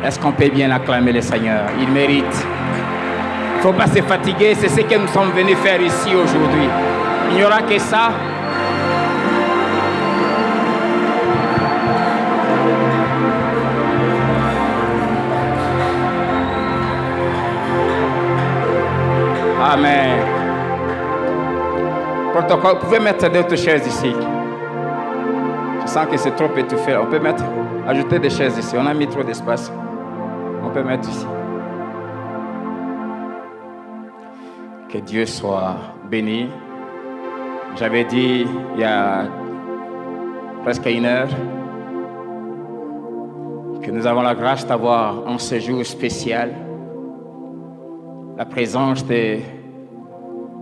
Est-ce qu'on peut bien acclamer le Seigneur? Il mérite. Il ne faut pas se fatiguer, c'est ce que nous sommes venus faire ici aujourd'hui. Il n'y aura que ça. Amen. Protocole, vous pouvez mettre d'autres chaises ici. Je sens que c'est trop étouffé. On peut ajouter des chaises ici. On a mis trop d'espace. On peut mettre ici. Que Dieu soit béni. J'avais dit il y a presque 1 heure que nous avons la grâce d'avoir un séjour spécial. La présence de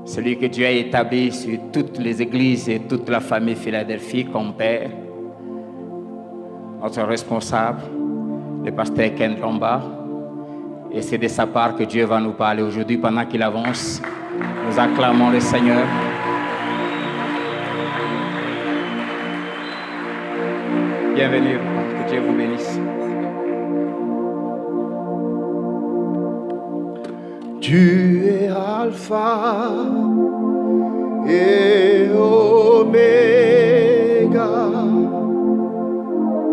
celui que Dieu a établi sur toutes les églises et toute la famille Philadelphie comme Père, notre responsable, le pasteur Ken Lomba. Et c'est de sa part que Dieu va nous parler aujourd'hui pendant qu'il avance. Nous acclamons le Seigneur. Bienvenue, que Dieu vous bénisse. Tu es Alpha et Oméga.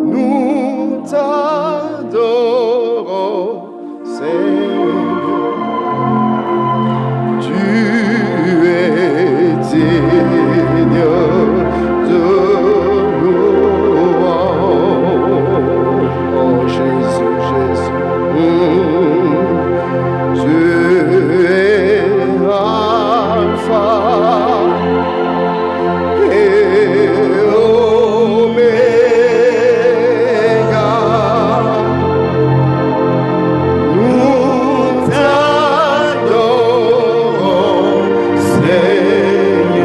Nous t'adorons, Seigneur. Tu es digne de louange. Oh Jésus, Jésus. Tu es Alpha et Oméga. Nous t'adorons, Seigneur. Tu es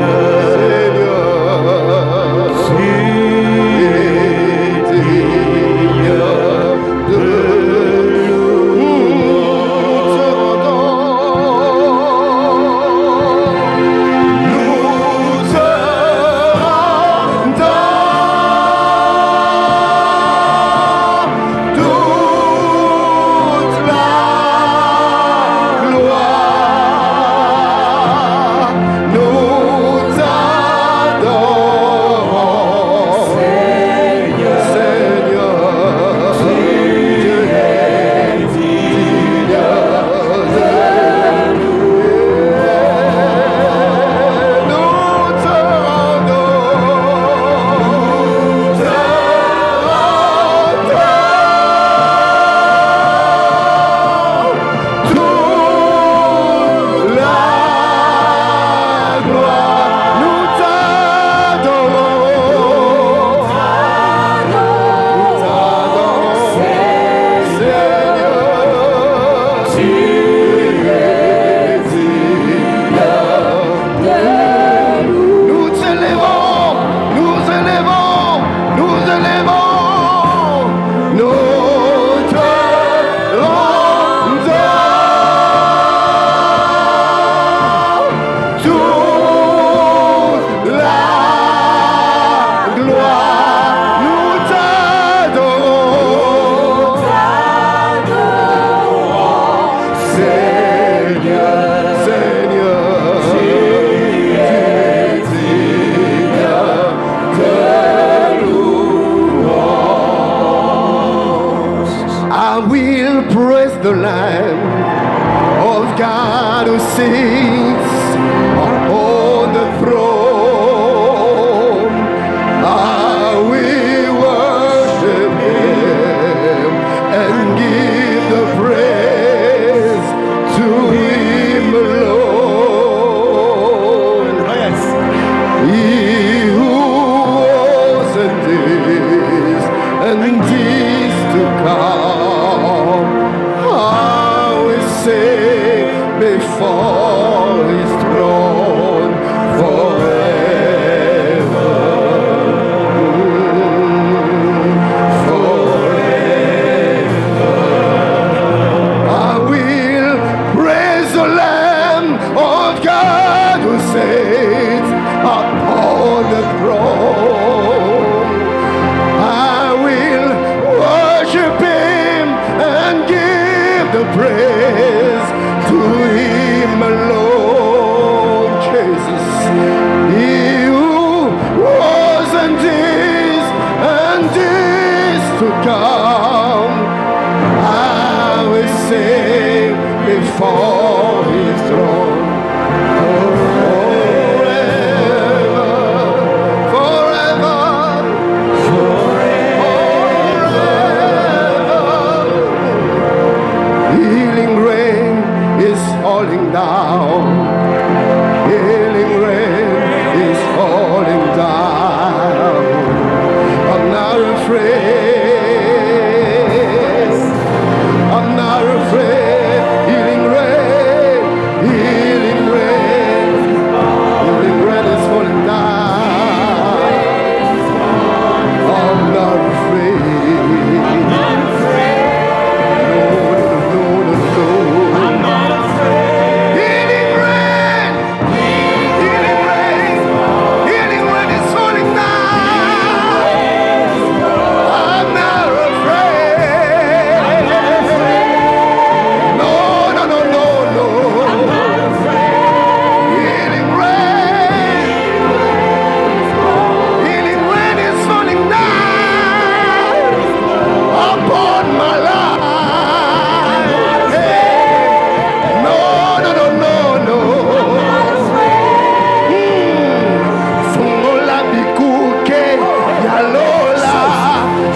digne de louange. before his throne forever, forever. Healing rain is falling down. Healing rain is falling down. I'm not afraid. I'm not afraid. Healing rain, healing rain, healing rain is falling down. I'm not afraid. No, no, no, no, no. I'm not afraid. Healing rain, healing rain, healing rain is falling down. I'm not afraid. No, no, no, no, no. Healing rain, healing rain is falling down upon my life. No, no, no, no, no. Fungola bikuke yalola,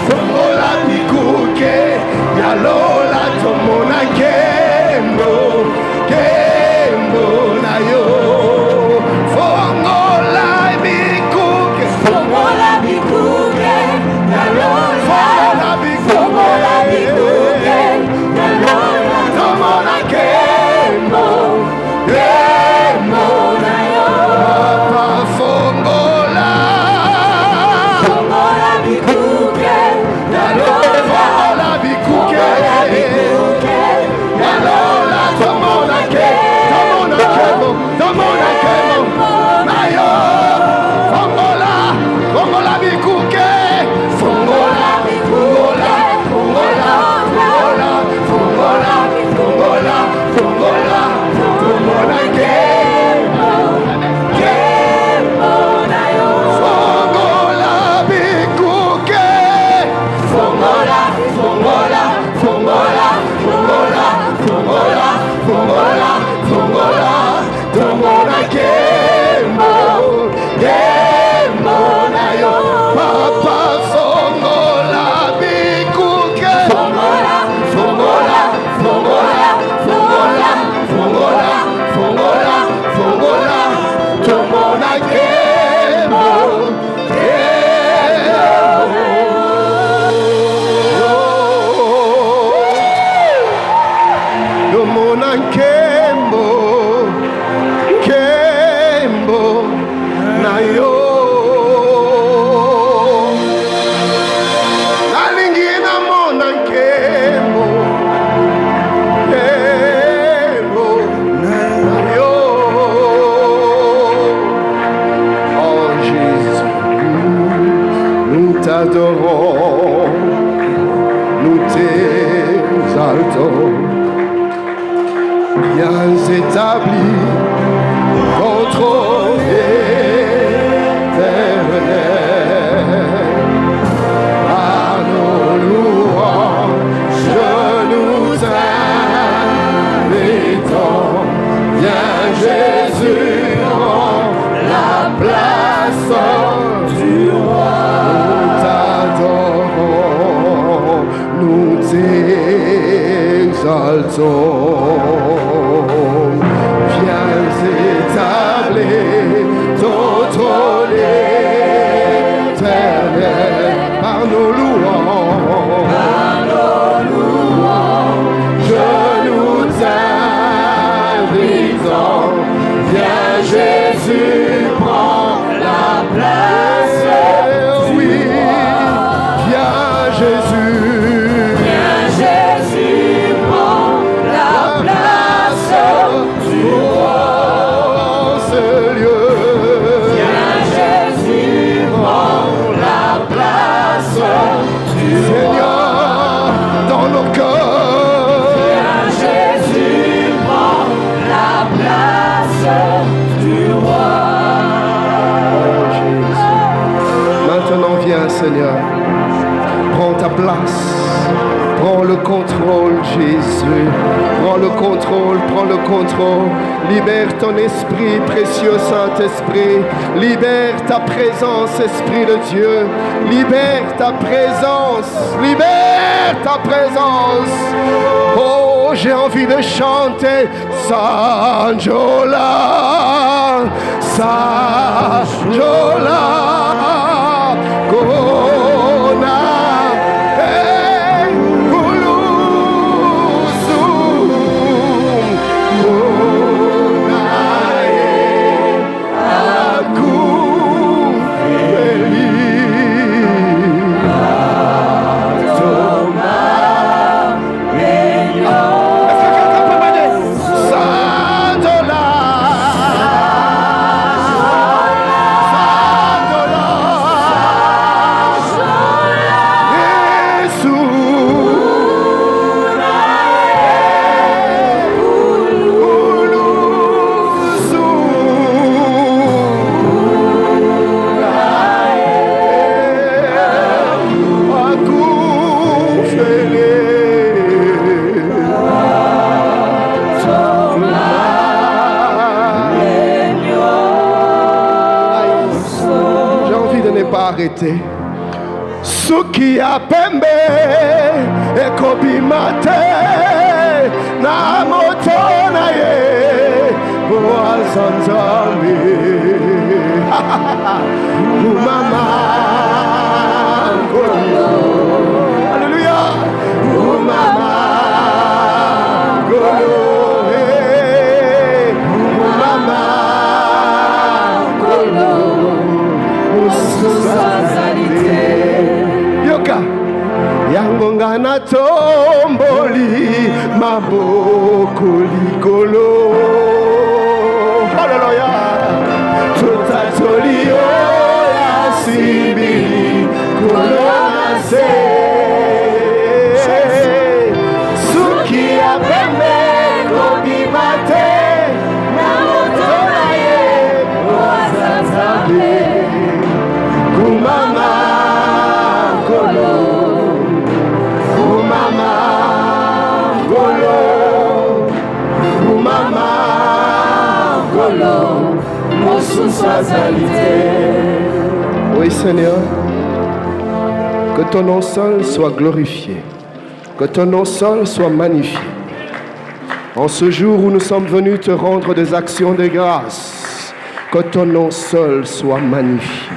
fungola bikuke yalola, tomona kembo, kembo na yo. Fungola bikuke, Fongola bikuke, yalola. Fongola bikuke, yalola. tomona kembo, kembo na yo. Papa fungola. Fongola bikuke, yalola. Fungola bikuke, yalola, tomona kembo, tomona kembo, na yo. Fungola, fungola bikuke, fungola, fungola, fungola, fungola, fungola, fungola, fungola, tomona kembo, Kembo na yo. fungola bikuke, Fongola, fungola, fungola, fungola, fungola, fungola, fungola, tomona kembo, kembo na yo. Papa fungola bikuke, fongola, fungola, fungola, fungola, fungola, fungola, fungola, tomona kembo, tomona kembo, kembo na yo. Nalingi namona kembo, kembo na yo. Oh Jésus, nous t'adorons, nous t'exaltons. Bien établi, ton trône éternel. Par nos louanges, nous t'invitons. Viens Jésus, rends la place du roi. Nous t'adorons, nous t'exaltons. Viens établir ton trône éternel. Par nos louanges, je nous t'invitons. Viens Jésus, prends la place. Oui, viens Jésus. Viens Jésus, prends la place du roi. En ce lieu, Viens Jésus, prends la place du roi. Seigneur, dans nos cœurs. Viens Jésus, prends la place du roi. Oh Jésus. Maintenant viens Seigneur, prends ta place Prends le contrôle, Jésus. Prends le contrôle, prends le contrôle. Libère ton esprit, précieux Saint-Esprit. Libère ta présence, Esprit de Dieu. Libère ta présence. Libère ta présence. Oh, j'ai envie de chanter Sanjola, Sanjola, Kona. Arrêter. Suki apembe ekobimate na moto na ye boazanzambe umama ngolo Alléluia umama ngolo umama ngolo Yoka yangonga na tomboli maboko likolo Hallelujah tutatolio ya simbili kolonase suki ya pembe kobimate na moto na ye oazazabe kumama kolo kumama kolo kumama kolo Oui Seigneur, que ton nom seul soit glorifié, que ton nom seul soit magnifié. En ce jour où nous sommes venus te rendre des actions de grâce, que ton nom seul soit magnifié.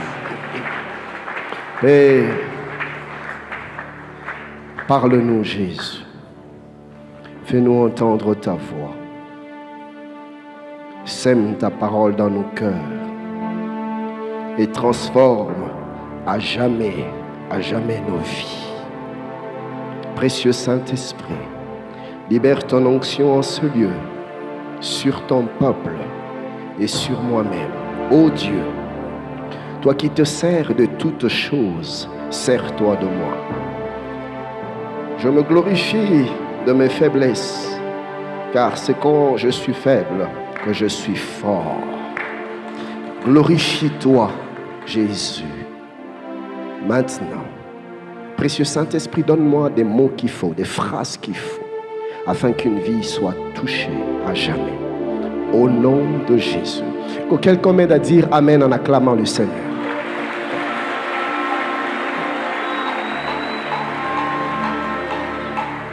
Et parle-nous, Jésus. Fais-nous entendre ta voix. Sème ta parole dans nos cœurs et transforme à jamais nos vies. Précieux Saint-Esprit, libère ton onction en ce lieu, sur ton peuple et sur moi-même. Ô Dieu, toi qui te sers de toutes choses, sers-toi de moi. Je me glorifie de mes faiblesses, car c'est quand je suis faible que je suis fort. Glorifie-toi, Jésus. Maintenant, précieux Saint-Esprit, donne-moi des mots qu'il faut, des phrases qu'il faut, afin qu'une vie soit touchée à jamais. Au nom de Jésus. Que quelqu'un m'aide à dire Amen en acclamant le Seigneur.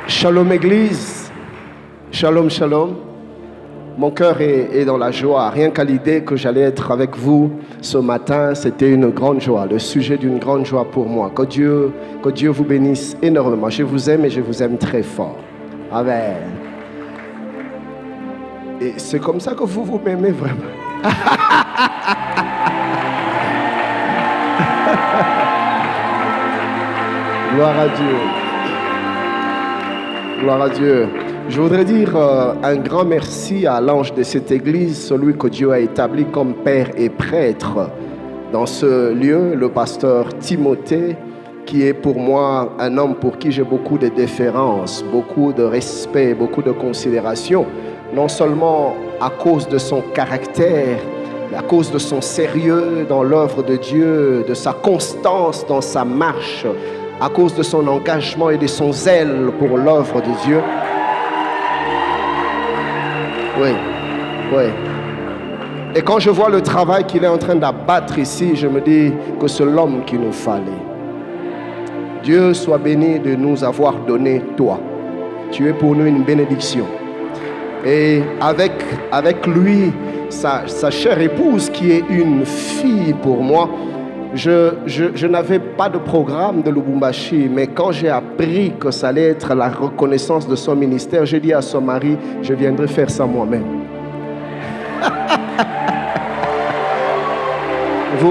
Shalom Église. Shalom, shalom. Mon cœur est dans la joie. Rien qu'à l'idée que j'allais être avec vous ce matin, c'était une grande joie, le sujet d'une grande joie pour moi. Que Dieu vous bénisse énormément. Je vous aime et je vous aime très fort. Amen. Et c'est comme ça que vous m'aimez vraiment. Gloire à Dieu. Gloire à Dieu. Je voudrais dire un grand merci à l'ange de cette église, celui que Dieu a établi comme père et prêtre dans ce lieu, le pasteur Timothée, qui est pour moi un homme pour qui j'ai beaucoup de déférence, beaucoup de respect, beaucoup de considération, non seulement à cause de son caractère, mais à cause de son sérieux dans l'œuvre de Dieu, de sa constance dans sa marche à cause de son engagement et de son zèle pour l'œuvre de Dieu. Oui, oui. Et quand je vois le travail qu'il est en train d'abattre ici, je me dis que c'est l'homme qu'il nous fallait. Dieu soit béni de nous avoir donné toi. Tu es pour nous une bénédiction. Et avec lui, sa chère épouse qui est une fille pour moi, je n'avais pas de programme de Lubumbashi, mais quand j'ai appris que ça allait être la reconnaissance de son ministère, j'ai dit à son mari, je viendrai faire ça moi-même.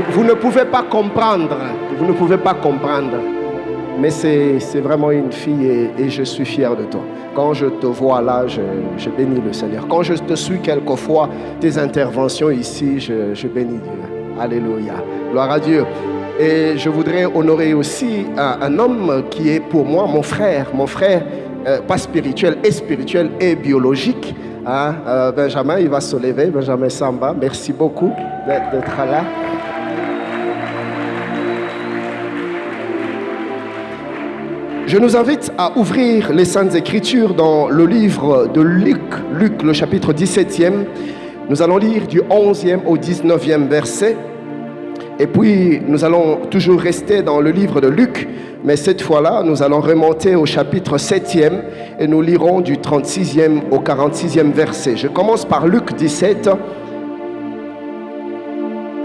Vous ne pouvez pas comprendre, vous ne pouvez pas comprendre, mais c'est vraiment une fille et je suis fier de toi. Quand je te vois là, je bénis le Seigneur. Quand je te suis quelquefois, tes interventions ici, je bénis Dieu. Alléluia. Gloire à Dieu. Et je voudrais honorer aussi un homme qui est pour moi mon frère, pas spirituel et biologique. Hein? Benjamin, il va se lever, Benjamin Samba. Merci beaucoup d'être là. Je nous invite à ouvrir les Saintes Écritures dans le livre de Luc, le chapitre 17e. Nous allons lire du 11e au 19e verset. Et puis, nous allons toujours rester dans le livre de Luc, mais cette fois-là, nous allons remonter au chapitre 7e et nous lirons du 36e au 46e verset. Je commence par Luc 17,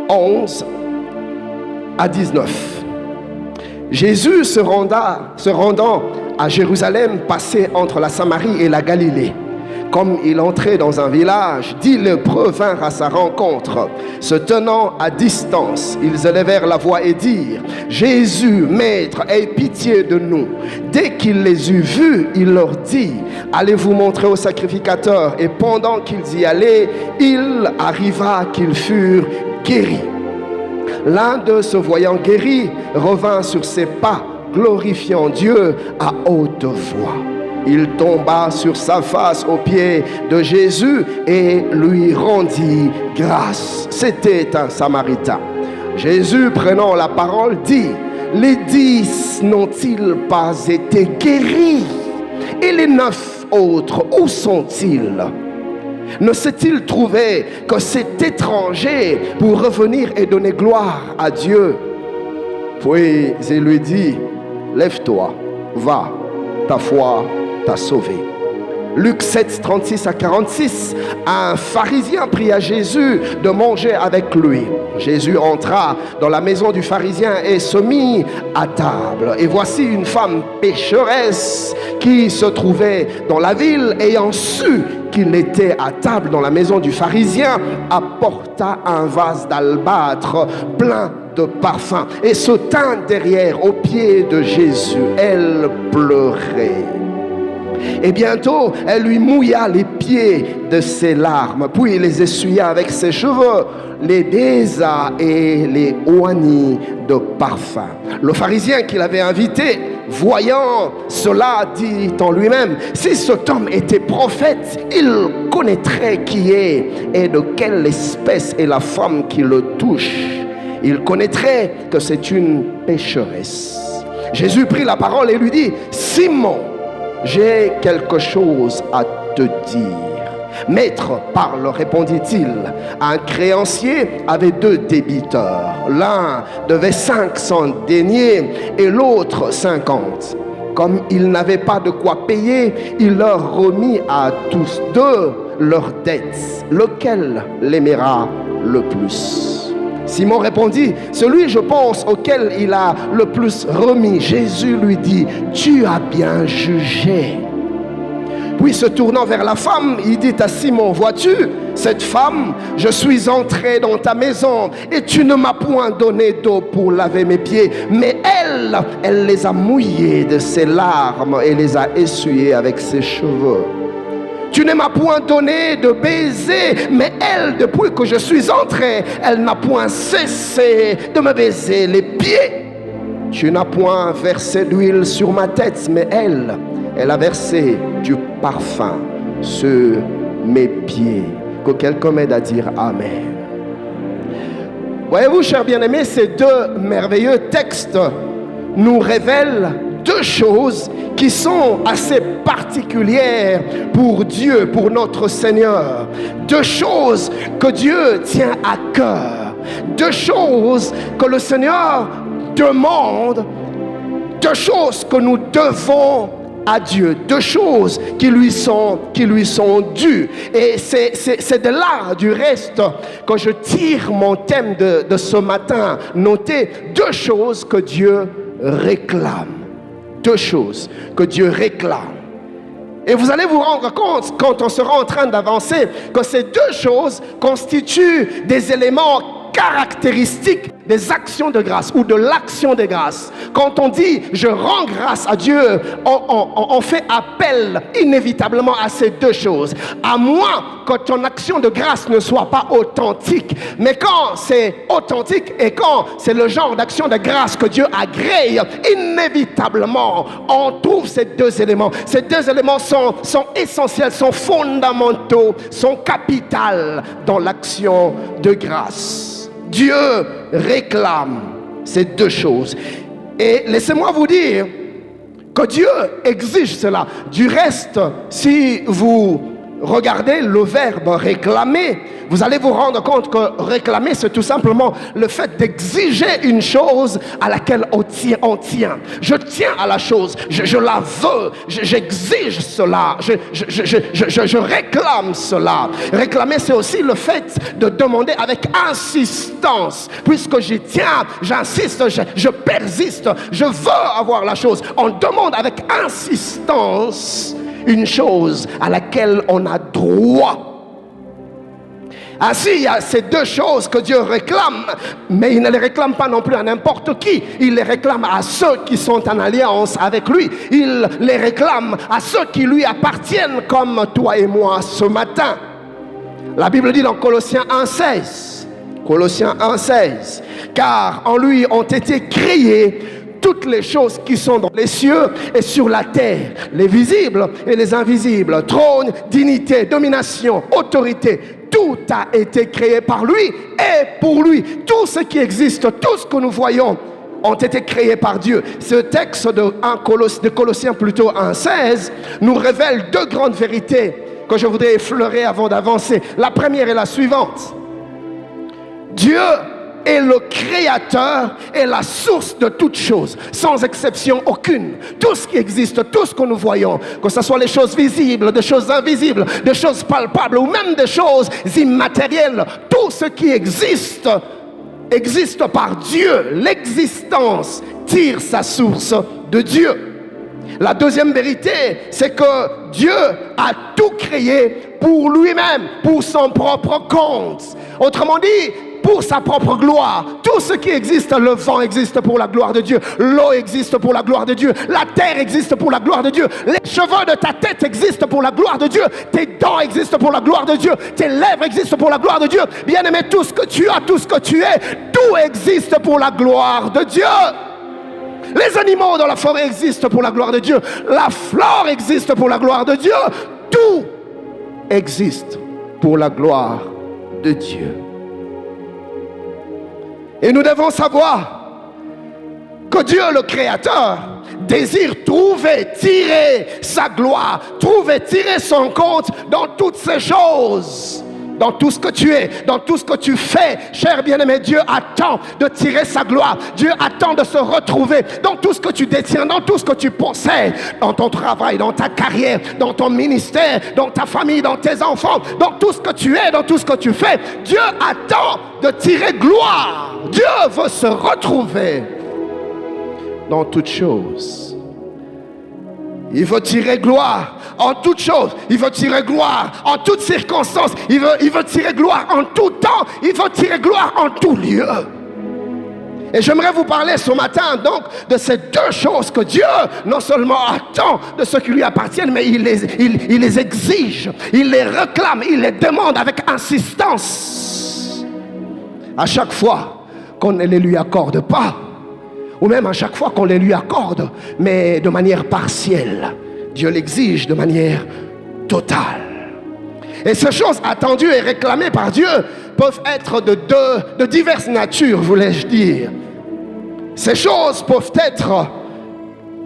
11 à 19. Jésus se rendant à Jérusalem, passait entre la Samarie et la Galilée. Comme il entrait dans un village, 10 lépreux vinrent à sa rencontre. Se tenant à distance, ils élevèrent la voix et dirent: Jésus, Maître, aie pitié de nous. Dès qu'il les eut vus, il leur dit: allez vous montrer au sacrificateur. Et pendant qu'ils y allaient, il arriva qu'ils furent guéris. L'un d'eux, se voyant guéri, revint sur ses pas, glorifiant Dieu à haute voix. Il tomba sur sa face aux pieds de Jésus et lui rendit grâce. C'était un Samaritain. Jésus, prenant la parole, dit: les 10 n'ont-ils pas été guéris? Et les 9 autres, où sont-ils? Ne s'est-il trouvé que cet étranger pour revenir et donner gloire à Dieu? Puis il lui dit: lève-toi, va, ta foi t'a sauvé. Luc 7, 36 à 46. Un pharisien pria à Jésus de manger avec lui. Jésus entra dans la maison du pharisien et se mit à table. Et voici une femme pécheresse qui se trouvait dans la ville, ayant su qu'il était à table dans la maison du pharisien, apporta un vase d'albâtre plein de parfum et se tint derrière aux pieds de Jésus. Elle pleurait. Et bientôt, elle lui mouilla les pieds de ses larmes, puis les essuya avec ses cheveux, les baisa et les oignit de parfum. Le pharisien qui l'avait invité, voyant cela, dit en lui-même: si cet homme était prophète, il connaîtrait qui est et de quelle espèce est la femme qui le touche. Il connaîtrait que c'est une pécheresse. Jésus prit la parole et lui dit: Simon, j'ai quelque chose à te dire. Maître, parle, répondit-il. Un créancier avait 2 débiteurs. L'un devait 500 deniers et l'autre 50. Comme ils n'avaient pas de quoi payer, il leur remit à tous 2 leurs dettes. Lequel l'aimera le plus? Simon répondit: celui, je pense, auquel il a le plus remis. Jésus lui dit: tu as bien jugé. Puis se tournant vers la femme, il dit à Simon: vois-tu cette femme? Je suis entré dans ta maison et tu ne m'as point donné d'eau pour laver mes pieds, mais elle les a mouillés de ses larmes et les a essuyés avec ses cheveux. Tu ne m'as point donné de baiser, mais elle, depuis que je suis entré, elle n'a point cessé de me baiser les pieds. Tu n'as point versé d'huile sur ma tête, mais elle a versé du parfum sur mes pieds. Que quelqu'un m'aide à dire Amen. Voyez-vous, chers bien-aimés, ces 2 merveilleux textes nous révèlent deux choses qui sont assez particulières pour Dieu, pour notre Seigneur. Deux choses que Dieu tient à cœur. Deux choses que le Seigneur demande. Deux choses que nous devons à Dieu, deux choses qui lui sont dues. Et c'est de là, du reste, que je tire mon thème de ce matin. Notez deux choses que Dieu réclame. Deux choses que Dieu réclame. Et vous allez vous rendre compte, quand on sera en train d'avancer, que ces deux choses constituent des éléments caractéristiques des actions de grâce ou de l'action de grâce. Quand on dit « je rends grâce à Dieu », on fait appel inévitablement à ces deux choses. À moins que ton action de grâce ne soit pas authentique. Mais quand c'est authentique et quand c'est le genre d'action de grâce que Dieu agrée, inévitablement, on trouve ces deux éléments. Ces deux éléments sont essentiels, sont fondamentaux, sont capitaux dans l'action de grâce. Dieu réclame ces deux choses. Et laissez-moi vous dire que Dieu exige cela. Du reste, si vous regardez le verbe réclamer, vous allez vous rendre compte que réclamer, c'est tout simplement le fait d'exiger une chose à laquelle on tient. Je tiens à la chose, je la veux, j'exige cela, je réclame cela. Réclamer, c'est aussi le fait de demander avec insistance. Puisque j'y tiens, j'insiste, je persiste, je veux avoir la chose. On demande avec insistance une chose à laquelle on a droit. Ainsi, il y a ces deux choses que Dieu réclame, mais il ne les réclame pas non plus à n'importe qui. Il les réclame à ceux qui sont en alliance avec lui. Il les réclame à ceux qui lui appartiennent, comme toi et moi ce matin. La Bible dit dans Colossiens 1,16, Colossiens 1,16, car en lui ont été créés toutes les choses qui sont dans les cieux et sur la terre, les visibles et les invisibles, trône, dignité, domination, autorité, tout a été créé par lui et pour lui. Tout ce qui existe, tout ce que nous voyons ont été créés par Dieu. Ce texte de Colossiens plutôt 1,16 nous révèle deux grandes vérités que je voudrais effleurer avant d'avancer. La première est la suivante. Dieu est le créateur et la source de toutes choses, sans exception aucune. Tout ce qui existe, tout ce que nous voyons, que ce soit les choses visibles, des choses invisibles, des choses palpables ou même des choses immatérielles, tout ce qui existe par Dieu. L'existence tire sa source de Dieu. La deuxième vérité, c'est que Dieu a tout créé pour lui-même, pour son propre compte. Autrement dit, pour sa propre gloire. Tout ce qui existe, le vent existe pour la gloire de Dieu, l'eau existe pour la gloire de Dieu, la terre existe pour la gloire de Dieu, les cheveux de ta tête existent pour la gloire de Dieu, tes dents existent pour la gloire de Dieu, tes lèvres existent pour la gloire de Dieu. Bien-aimé, tout ce que tu as, tout ce que tu es, tout existe pour la gloire de Dieu. Les animaux dans la forêt existent pour la gloire de Dieu, la flore existe pour la gloire de Dieu, tout existe pour la gloire de Dieu. Et nous devons savoir que Dieu, le Créateur, désire trouver, tirer sa gloire, trouver, tirer son compte dans toutes ces choses. Dans tout ce que tu es, dans tout ce que tu fais, cher bien-aimé, Dieu attend de tirer sa gloire. Dieu attend de se retrouver dans tout ce que tu détiens, dans tout ce que tu possèdes, dans ton travail, dans ta carrière, dans ton ministère, dans ta famille, dans tes enfants, dans tout ce que tu es, dans tout ce que tu fais. Dieu attend de tirer gloire. Dieu veut se retrouver dans toutes choses. Il veut tirer gloire en toutes choses. Il veut tirer gloire en toutes circonstances. Il veut tirer gloire en tout temps. Il veut tirer gloire en tout lieu. Et j'aimerais vous parler ce matin donc de ces deux choses que Dieu non seulement attend de ceux qui lui appartiennent, mais il les exige, il les réclame, il les demande avec insistance. À chaque fois qu'on ne les lui accorde pas, ou même à chaque fois qu'on les lui accorde, mais de manière partielle, Dieu l'exige de manière totale. Et ces choses attendues et réclamées par Dieu peuvent être de diverses natures, voulais-je dire. Ces choses peuvent être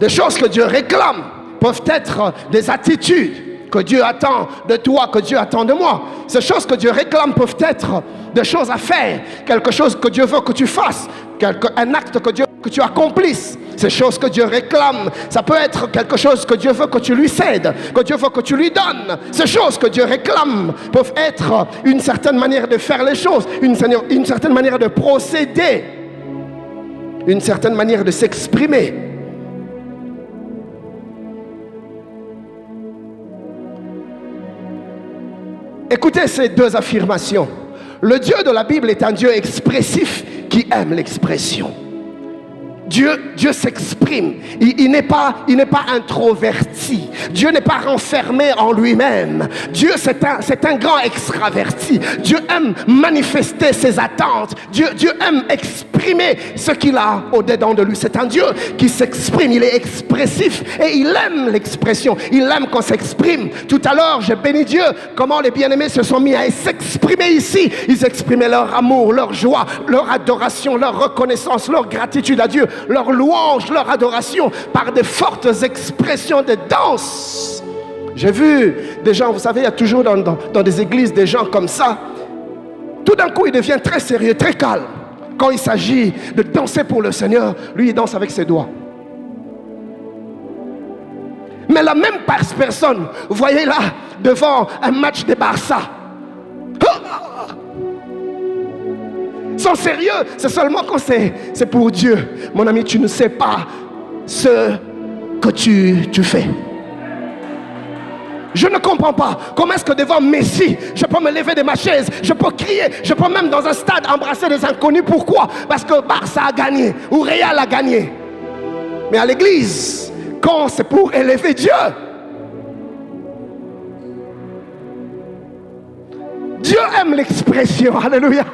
Des choses que Dieu réclame peuvent être des attitudes que Dieu attend de toi, que Dieu attend de moi. Ces choses que Dieu réclame peuvent être des choses à faire, quelque chose que Dieu veut que tu fasses, un acte que Dieu veut que tu accomplisses. Ces choses que Dieu réclame, ça peut être quelque chose que Dieu veut que tu lui cèdes, que Dieu veut que tu lui donnes. Ces choses que Dieu réclame peuvent être une certaine manière de faire les choses, une certaine manière de procéder, une certaine manière de s'exprimer. Écoutez ces deux affirmations. Le Dieu de la Bible est un Dieu expressif qui aime l'expression. Dieu s'exprime. Il n'est pas introverti. Dieu n'est pas renfermé en lui-même. Dieu, c'est un grand extraverti. Dieu aime manifester ses attentes. Dieu aime exprimer ce qu'il a au-dedans de lui. C'est un Dieu qui s'exprime. Il est expressif et il aime l'expression. Il aime qu'on s'exprime. Tout à l'heure, j'ai béni Dieu comment les bien-aimés se sont mis à s'exprimer ici. Ils exprimaient leur amour, leur joie, leur adoration, leur reconnaissance, leur gratitude à Dieu, leur louange, leur adoration par de fortes expressions de danse. J'ai vu des gens, vous savez, il y a toujours dans des églises des gens comme ça. Tout d'un coup, il devient très sérieux, très calme. Quand il s'agit de danser pour le Seigneur, lui, il danse avec ses doigts. Mais la même personne, vous voyez là, devant un match de Barça, son sérieux, c'est seulement quand c'est pour Dieu. Mon ami, tu ne sais pas ce que tu fais. Je ne comprends pas comment est-ce que devant Messi, je peux me lever de ma chaise, je peux crier, je peux même dans un stade embrasser des inconnus. Pourquoi? Parce que Barça a gagné ou Real a gagné. Mais à l'église, quand c'est pour élever Dieu, Dieu aime l'expression, alléluia.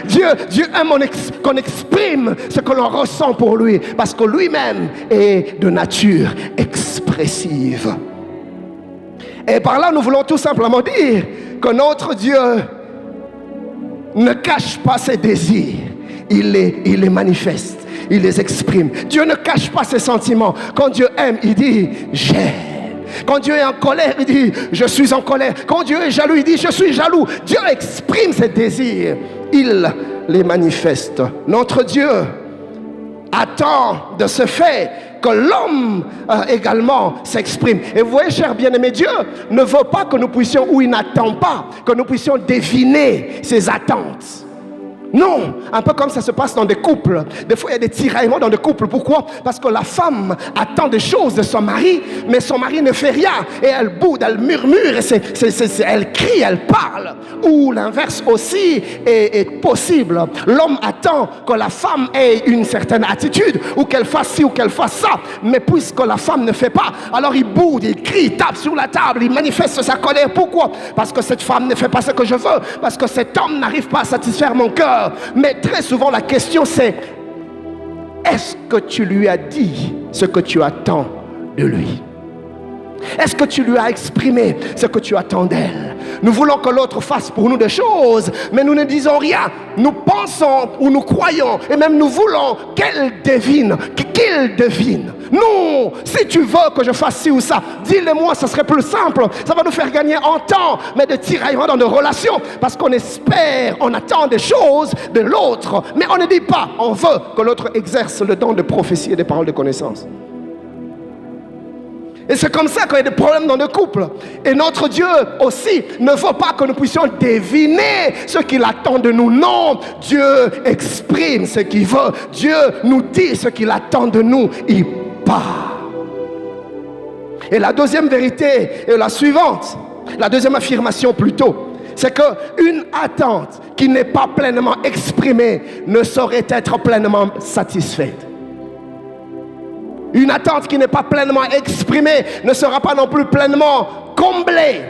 Dieu aime qu'on exprime ce que l'on ressent pour lui, parce que lui-même est de nature expressive. Et par là, nous voulons tout simplement dire que notre Dieu ne cache pas ses désirs, il les manifeste, il les exprime. Dieu ne cache pas ses sentiments. Quand Dieu aime, il dit « j'aime ». Quand Dieu est en colère, il dit « je suis en colère ». Quand Dieu est jaloux, il dit « je suis jaloux ». Dieu exprime ses désirs, il les manifeste. Notre Dieu attend de ce fait que l'homme également s'exprime. Et vous voyez, chers bien-aimés, Dieu ne veut pas que nous puissions, ou il n'attend pas que nous puissions deviner ses attentes. Non, un peu comme ça se passe dans des couples. Des fois, il y a des tiraillements dans des couples. Pourquoi? Parce que la femme attend des choses de son mari, mais son mari ne fait rien. Et elle boude, elle murmure, et elle crie, elle parle. Ou l'inverse aussi est possible. L'homme attend que la femme ait une certaine attitude, ou qu'elle fasse ci, ou qu'elle fasse ça. Mais puisque la femme ne fait pas, alors il boude, il crie, il tape sur la table, il manifeste sa colère. Pourquoi? Parce que cette femme ne fait pas ce que je veux. Parce que cet homme n'arrive pas à satisfaire mon cœur. Mais très souvent la question c'est: est-ce que tu lui as dit ce que tu attends de lui? Est-ce que tu lui as exprimé ce que tu attends d'elle? Nous voulons que l'autre fasse pour nous des choses, mais nous ne disons rien. Nous pensons ou nous croyons, et même nous voulons qu'elle devine, qu'il devine. Non, si tu veux que je fasse ci ou ça, dis-le-moi, ça serait plus simple. Ça va nous faire gagner en temps, mais de tiraillements dans nos relations, parce qu'on espère, on attend des choses de l'autre, mais on ne dit pas, on veut que l'autre exerce le don de prophétie et des paroles de connaissance. Et c'est comme ça qu'il y a des problèmes dans le couple. Et notre Dieu aussi ne veut pas que nous puissions deviner ce qu'il attend de nous. Non, Dieu exprime ce qu'il veut. Dieu nous dit ce qu'il attend de nous. Il part. Et la deuxième vérité est la suivante. La deuxième affirmation plutôt. C'est qu'une attente qui n'est pas pleinement exprimée ne saurait être pleinement satisfaite. Une attente qui n'est pas pleinement exprimée ne sera pas non plus pleinement comblée.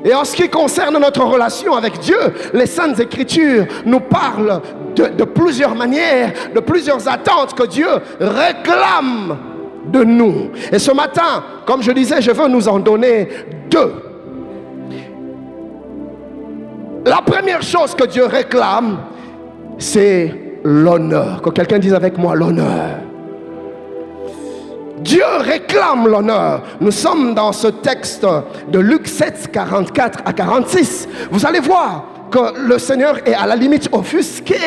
Et en ce qui concerne notre relation avec Dieu, les Saintes Écritures nous parlent de plusieurs manières, de plusieurs attentes que Dieu réclame de nous. Et ce matin, comme je disais, je veux nous en donner deux. La première chose que Dieu réclame, c'est l'honneur. Que quelqu'un dise avec moi l'honneur. Dieu réclame l'honneur. Nous sommes dans ce texte de Luc 7, 44 à 46. Vous allez voir que le Seigneur est à la limite offusqué.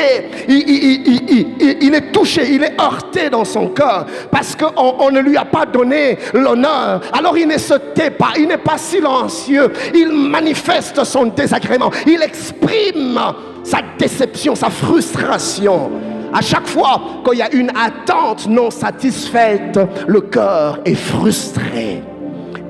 Il est touché, il est heurté dans son cœur parce qu'on ne lui a pas donné l'honneur. Alors il ne se tait pas, il n'est pas silencieux. Il manifeste son désagrément. Il exprime sa déception, sa frustration. À chaque fois qu'il y a une attente non satisfaite, le cœur est frustré.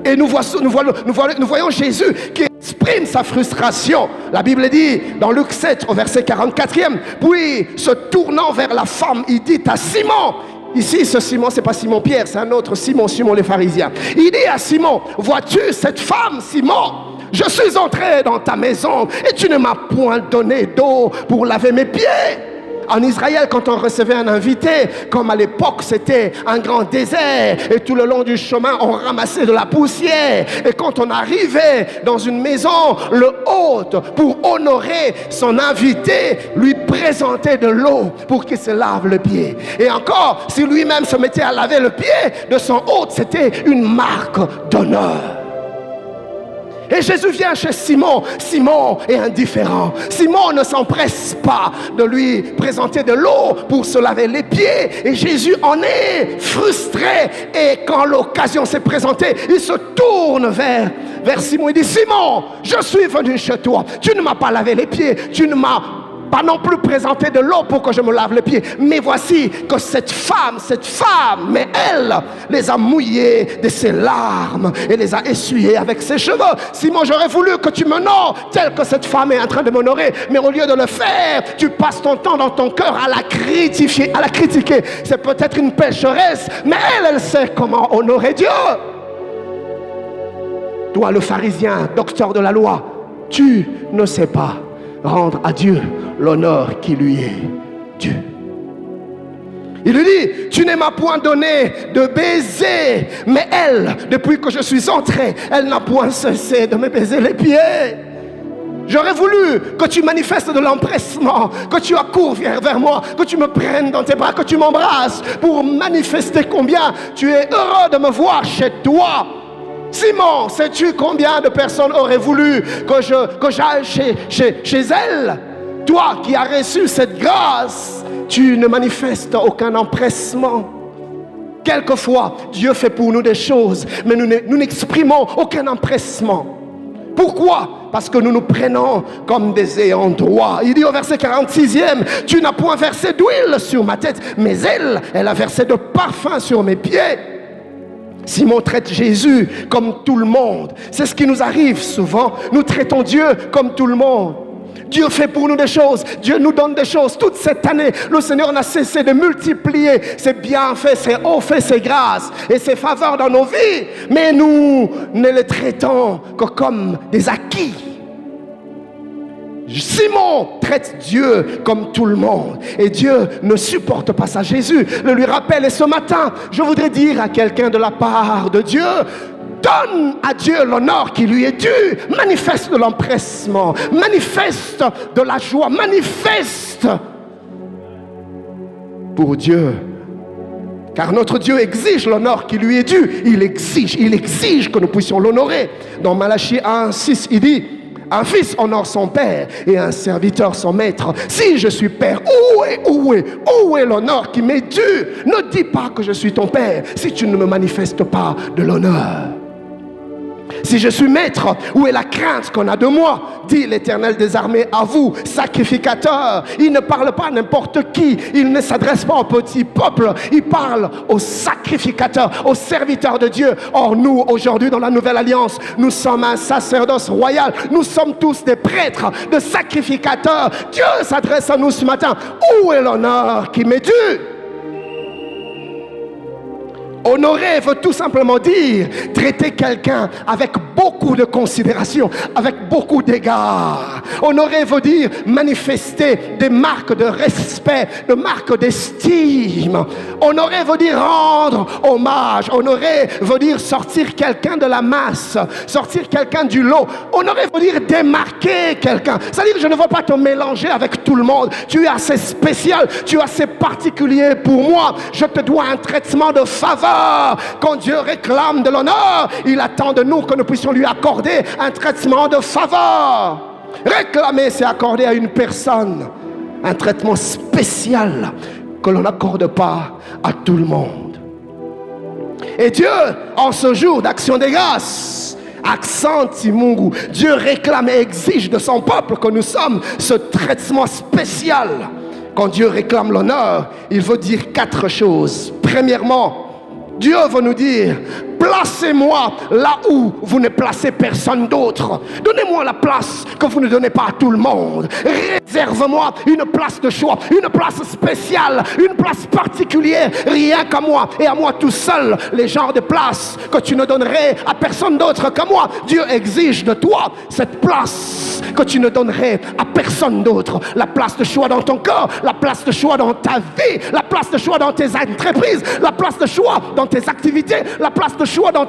Et nous voyons Jésus qui exprime sa frustration. La Bible dit dans Luc 7 au verset 44e, puis se tournant vers la femme, il dit à Simon, ici ce Simon c'est pas Simon Pierre, c'est un autre Simon, Simon les pharisiens. Il dit à Simon, vois-tu cette femme Simon? Je suis entré dans ta maison et tu ne m'as point donné d'eau pour laver mes pieds. En Israël, quand on recevait un invité, comme à l'époque c'était un grand désert, et tout le long du chemin on ramassait de la poussière, et quand on arrivait dans une maison, le hôte, pour honorer son invité, lui présentait de l'eau pour qu'il se lave le pied. Et encore, si lui-même se mettait à laver le pied de son hôte, c'était une marque d'honneur. Et Jésus vient chez Simon. Simon est indifférent. Simon ne s'empresse pas de lui présenter de l'eau pour se laver les pieds. Et Jésus en est frustré. Et quand l'occasion s'est présentée, il se tourne vers Simon. Il dit, Simon, je suis venu chez toi. Tu ne m'as pas lavé les pieds. Tu ne m'as pas non plus présenté de l'eau pour que je me lave les pieds. Mais voici que cette femme, mais elle les a mouillés de ses larmes et les a essuyés avec ses cheveux. Simon, j'aurais voulu que tu m'honores tel que cette femme est en train de m'honorer. Mais au lieu de le faire, tu passes ton temps dans ton cœur à la critiquer. C'est peut-être une pécheresse, mais elle sait comment honorer Dieu. Toi, le pharisien, docteur de la loi, tu ne sais pas rendre à Dieu l'honneur qui lui est dû. Il lui dit, tu ne m'as point donné de baiser, mais elle, depuis que je suis entré, elle n'a point cessé de me baiser les pieds. J'aurais voulu que tu manifestes de l'empressement, que tu accours vers moi, que tu me prennes dans tes bras, que tu m'embrasses pour manifester combien tu es heureux de me voir chez toi. Simon, sais-tu combien de personnes auraient voulu que j'aille chez elle? Toi qui as reçu cette grâce, tu ne manifestes aucun empressement. Quelquefois, Dieu fait pour nous des choses, mais nous n'exprimons aucun empressement. Pourquoi? Parce que nous nous prenons comme des ayants droit. Il dit au verset 46e, tu n'as point versé d'huile sur ma tête, mais elle a versé de parfum sur mes pieds. Simon traite Jésus comme tout le monde. C'est ce qui nous arrive souvent. Nous traitons Dieu comme tout le monde. Dieu fait pour nous des choses. Dieu nous donne des choses. Toute cette année, le Seigneur n'a cessé de multiplier ses bienfaits, ses hauts faits, ses grâces et ses faveurs dans nos vies. Mais nous ne les traitons que comme des acquis. Simon traite Dieu comme tout le monde et Dieu ne supporte pas ça. Jésus le lui rappelle et ce matin, je voudrais dire à quelqu'un de la part de Dieu, donne à Dieu l'honneur qui lui est dû. Manifeste de l'empressement, manifeste de la joie, manifeste pour Dieu. Car notre Dieu exige l'honneur qui lui est dû. Il exige que nous puissions l'honorer. Dans Malachie 1:6, il dit, un fils honore son père et un serviteur son maître. Si je suis père, où est l'honneur qui m'est dû? Ne dis pas que je suis ton père si tu ne me manifestes pas de l'honneur. Si je suis maître, où est la crainte qu'on a de moi? Dit l'Éternel des armées à vous, sacrificateurs. Il ne parle pas à n'importe qui. Il ne s'adresse pas au petit peuple. Il parle aux sacrificateurs, aux serviteurs de Dieu. Or nous, aujourd'hui, dans la Nouvelle Alliance, nous sommes un sacerdoce royal. Nous sommes tous des prêtres, des sacrificateurs. Dieu s'adresse à nous ce matin. Où est l'honneur qui m'est dû? Honorer veut tout simplement dire traiter quelqu'un avec beaucoup de considération, avec beaucoup d'égards. Honorer veut dire manifester des marques de respect, des marques d'estime. Honorer veut dire rendre hommage. Honorer veut dire sortir quelqu'un de la masse, sortir quelqu'un du lot. Honorer veut dire démarquer quelqu'un. C'est-à-dire que je ne veux pas te mélanger avec tout le monde. Tu es assez spécial, tu es assez particulier pour moi. Je te dois un traitement de faveur. l'honneur. Quand Dieu réclame de l'honneur, il attend de nous que nous puissions lui accorder un traitement de faveur. Réclamer, c'est accorder à une personne un traitement spécial que l'on n'accorde pas à tout le monde. Et Dieu, en ce jour d'action des grâces, accentue Mungu, Dieu réclame et exige de son peuple que nous sommes ce traitement spécial. Quand Dieu réclame l'honneur, il veut dire 4 choses. Premièrement, Dieu veut nous dire: placez-moi là où vous ne placez personne d'autre. Donnez-moi la place que vous ne donnez pas à tout le monde. Réserve-moi une place de choix, une place spéciale, une place particulière, rien qu'à moi et à moi tout seul. Les genres de places que tu ne donnerais à personne d'autre qu'à moi. Dieu exige de toi cette place que tu ne donnerais à personne d'autre. La place de choix dans ton corps, la place de choix dans ta vie, la place de choix dans tes entreprises, la place de choix dans tes activités, la place de choix dans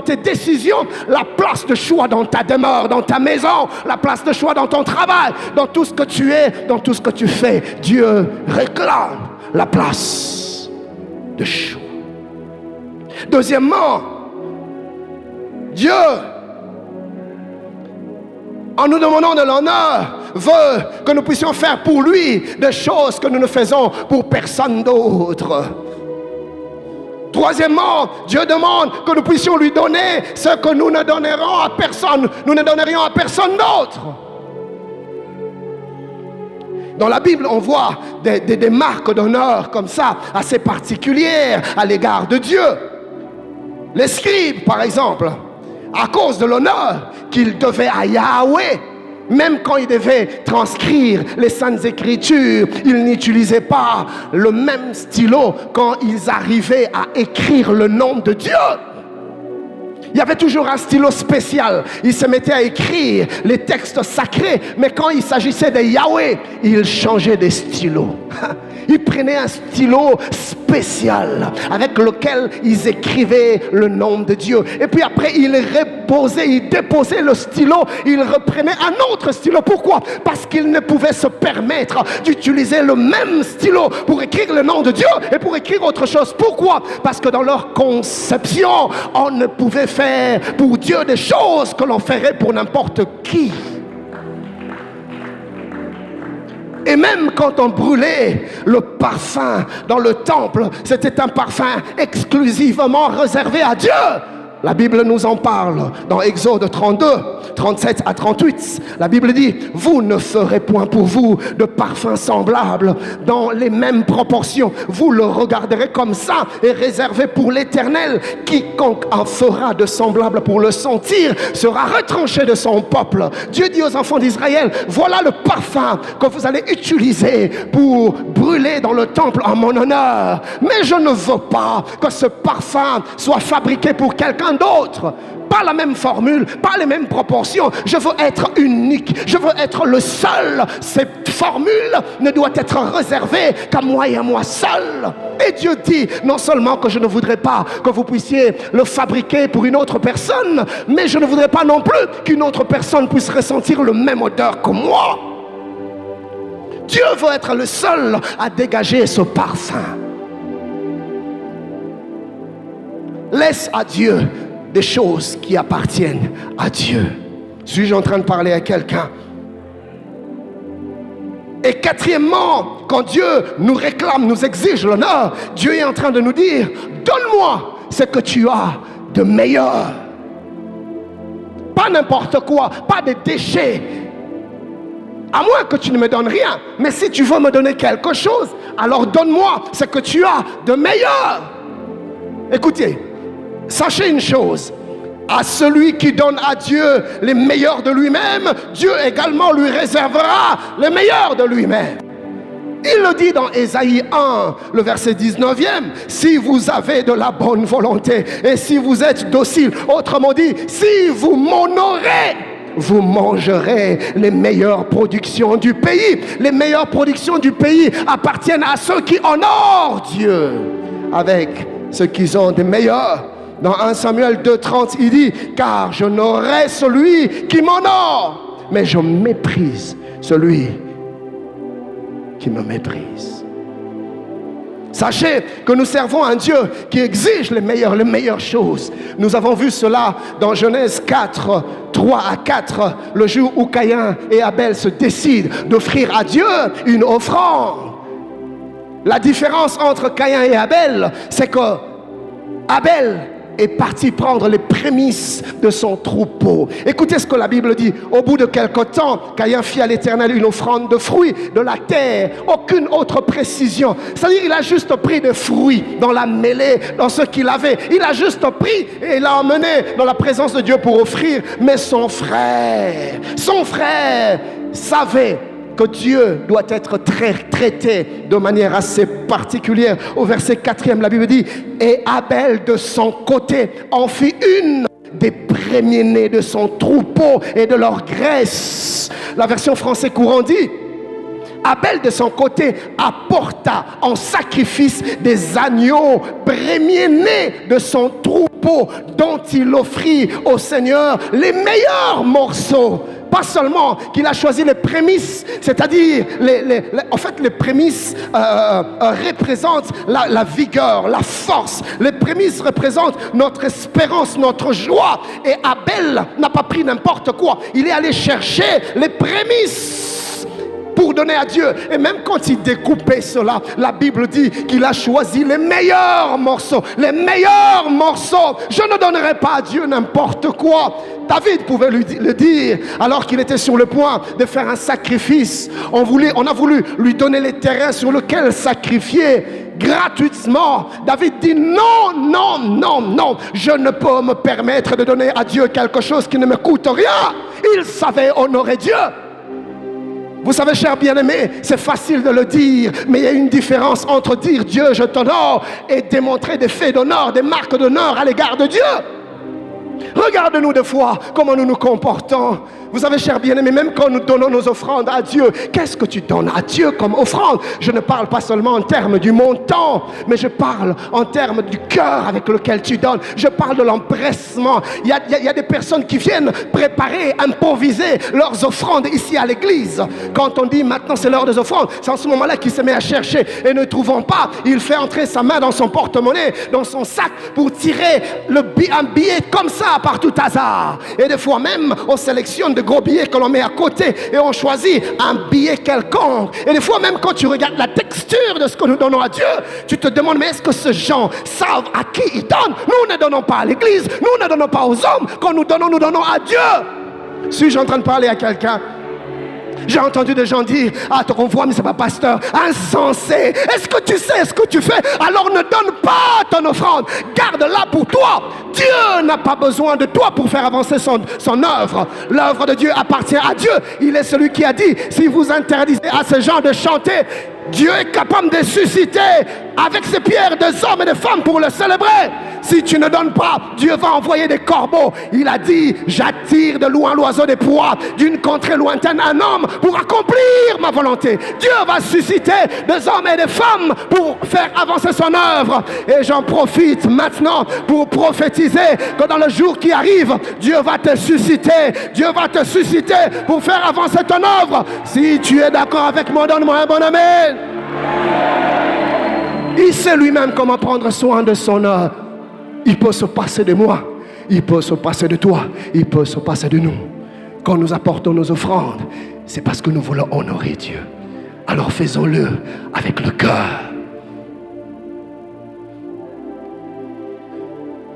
tes décisions, la place de choix dans ta demeure, dans ta maison, la place de choix dans ton travail, dans tout ce que tu es, dans tout ce que tu fais. Dieu réclame la place de choix. Deuxièmement, Dieu, en nous demandant de l'honneur, veut que nous puissions faire pour lui des choses que nous ne faisons pour personne d'autre. Troisièmement, Dieu demande que nous puissions lui donner ce que nous ne donnerons à personne, nous ne donnerions à personne d'autre. Dans la Bible, on voit des marques d'honneur comme ça, assez particulières à l'égard de Dieu. Les scribes, par exemple, à cause de l'honneur qu'ils devaient à Yahweh, même quand ils devaient transcrire les Saintes Écritures, ils n'utilisaient pas le même stylo quand ils arrivaient à écrire le nom de Dieu. Il y avait toujours un stylo spécial. Ils se mettaient à écrire les textes sacrés, mais quand il s'agissait de Yahweh, ils changeaient de stylo. Ils prenaient un stylo spécial avec lequel ils écrivaient le nom de Dieu. Et puis après, ils déposaient le stylo, ils reprenaient un autre stylo. Pourquoi? Parce qu'ils ne pouvaient se permettre d'utiliser le même stylo pour écrire le nom de Dieu et pour écrire autre chose. Pourquoi? Parce que dans leur conception, on ne pouvait faire pour Dieu des choses que l'on ferait pour n'importe qui. Et même quand on brûlait le parfum dans le temple, c'était un parfum exclusivement réservé à Dieu. La Bible nous en parle dans Exode 32, 37 à 38. La Bible dit: vous ne ferez point pour vous de parfum semblable dans les mêmes proportions. Vous le regarderez comme ça et réservé pour l'Éternel. Quiconque en fera de semblable pour le sentir sera retranché de son peuple. Dieu dit aux enfants d'Israël: voilà le parfum que vous allez utiliser pour brûler dans le temple en mon honneur. Mais je ne veux pas que ce parfum soit fabriqué pour quelqu'un d'autre. Pas la même formule, pas les mêmes proportions. Je veux être unique, je veux être le seul. Cette formule ne doit être réservée qu'à moi et à moi seul. Et Dieu dit non seulement que je ne voudrais pas que vous puissiez le fabriquer pour une autre personne, mais je ne voudrais pas non plus qu'une autre personne puisse ressentir le même odeur que moi. Dieu veut être le seul à dégager ce parfum. Laisse à Dieu des choses qui appartiennent à Dieu. Suis-je en train de parler à quelqu'un? Et quatrièmement, quand Dieu nous réclame, nous exige l'honneur, Dieu est en train de nous dire: donne-moi ce que tu as de meilleur. Pas n'importe quoi, pas des déchets. À moins que tu ne me donnes rien. Mais si tu veux me donner quelque chose, alors donne-moi ce que tu as de meilleur. Écoutez, sachez une chose: à celui qui donne à Dieu les meilleurs de lui-même, Dieu également lui réservera les meilleurs de lui-même. Il le dit dans Ésaïe 1, le verset 19e: si vous avez de la bonne volonté et si vous êtes docile, autrement dit, si vous m'honorez, vous mangerez les meilleures productions du pays. Les meilleures productions du pays appartiennent à ceux qui honorent Dieu avec ce qu'ils ont de meilleur. Dans 1 Samuel 2,30, il dit: car j'honorerai celui qui m'honore, mais je méprise celui qui me méprise. Sachez que nous servons un Dieu qui exige les meilleures choses. Nous avons vu cela dans Genèse 4, 3 à 4, le jour où Caïn et Abel se décident d'offrir à Dieu une offrande. La différence entre Caïn et Abel, c'est que Abel est parti prendre les prémices de son troupeau. Écoutez ce que la Bible dit. Au bout de quelque temps, Caïn fit à l'Éternel une offrande de fruits de la terre. Aucune autre précision. C'est-à-dire qu'il a juste pris des fruits dans la mêlée, dans ce qu'il avait. Il a juste pris et il l'a emmené dans la présence de Dieu pour offrir. Mais son frère savait que Dieu doit être traité de manière assez particulière. Au verset 4e, la Bible dit: et Abel de son côté en fit une des premiers-nés de son troupeau et de leur graisse. La version français courant dit: Abel de son côté apporta en sacrifice des agneaux premiers-nés de son troupeau, dont il offrit au Seigneur les meilleurs morceaux. Pas seulement qu'il a choisi les prémices, c'est-à-dire en fait les prémices représentent la vigueur, la force. Les prémices représentent notre espérance, notre joie. Et Abel n'a pas pris n'importe quoi. Il est allé chercher les prémices pour donner à Dieu. Et même quand il découpait cela, la Bible dit qu'il a choisi les meilleurs morceaux. Les meilleurs morceaux. Je ne donnerai pas à Dieu n'importe quoi. David pouvait le dire alors qu'il était sur le point de faire un sacrifice. On a voulu lui donner les terrains sur lesquels sacrifier gratuitement. David dit: non, non, non, non, je ne peux me permettre de donner à Dieu quelque chose qui ne me coûte rien. Il savait honorer Dieu. Vous savez, chers bien-aimés, c'est facile de le dire, mais il y a une différence entre dire Dieu je t'honore et démontrer des faits d'honneur, des marques d'honneur à l'égard de Dieu. Regarde-nous des fois comment nous nous comportons. Vous savez, chers bien-aimés, même quand nous donnons nos offrandes à Dieu, qu'est-ce que tu donnes à Dieu comme offrande? Je ne parle pas seulement en termes du montant, mais je parle en termes du cœur avec lequel tu donnes. Je parle de l'empressement. Il y a des personnes qui viennent préparer, improviser leurs offrandes ici à l'église. Quand on dit maintenant c'est l'heure des offrandes, c'est en ce moment-là qu'il se met à chercher. Et ne trouvant pas, il fait entrer sa main dans son porte-monnaie, dans son sac, pour tirer un billet comme ça par tout hasard. Et des fois même, on sélectionne de gros billets que l'on met à côté et on choisit un billet quelconque. Et des fois même quand tu regardes la texture de ce que nous donnons à Dieu, tu te demandes: mais est-ce que ces gens savent à qui ils donnent? Nous ne donnons pas à l'église, nous ne donnons pas aux hommes. Quand nous donnons à Dieu. Suis-je en train de parler à quelqu'un? J'ai entendu des gens dire: ah, on voit, mais c'est pas pasteur. Insensé. Est-ce que tu sais ce que tu fais? Alors ne donne pas ton offrande. Garde-la pour toi. Dieu n'a pas besoin de toi pour faire avancer son œuvre. L'œuvre de Dieu appartient à Dieu. Il est celui qui a dit: si vous interdisez à ces gens de chanter, Dieu est capable de susciter avec ses pierres des hommes et des femmes pour le célébrer. Si tu ne donnes pas, Dieu va envoyer des corbeaux. Il a dit: j'attire de loin l'oiseau des proies, d'une contrée lointaine un homme pour accomplir ma volonté. Dieu va susciter des hommes et des femmes pour faire avancer son œuvre. Et j'en profite maintenant pour prophétiser que dans le jour qui arrive, Dieu va te susciter. Dieu va te susciter pour faire avancer ton œuvre. Si tu es d'accord avec moi, donne-moi un bon amen. Il sait lui-même comment prendre soin de son œuvre. Il peut se passer de moi, il peut se passer de toi, il peut se passer de nous. Quand nous apportons nos offrandes, c'est parce que nous voulons honorer Dieu. Alors faisons-le avec le cœur.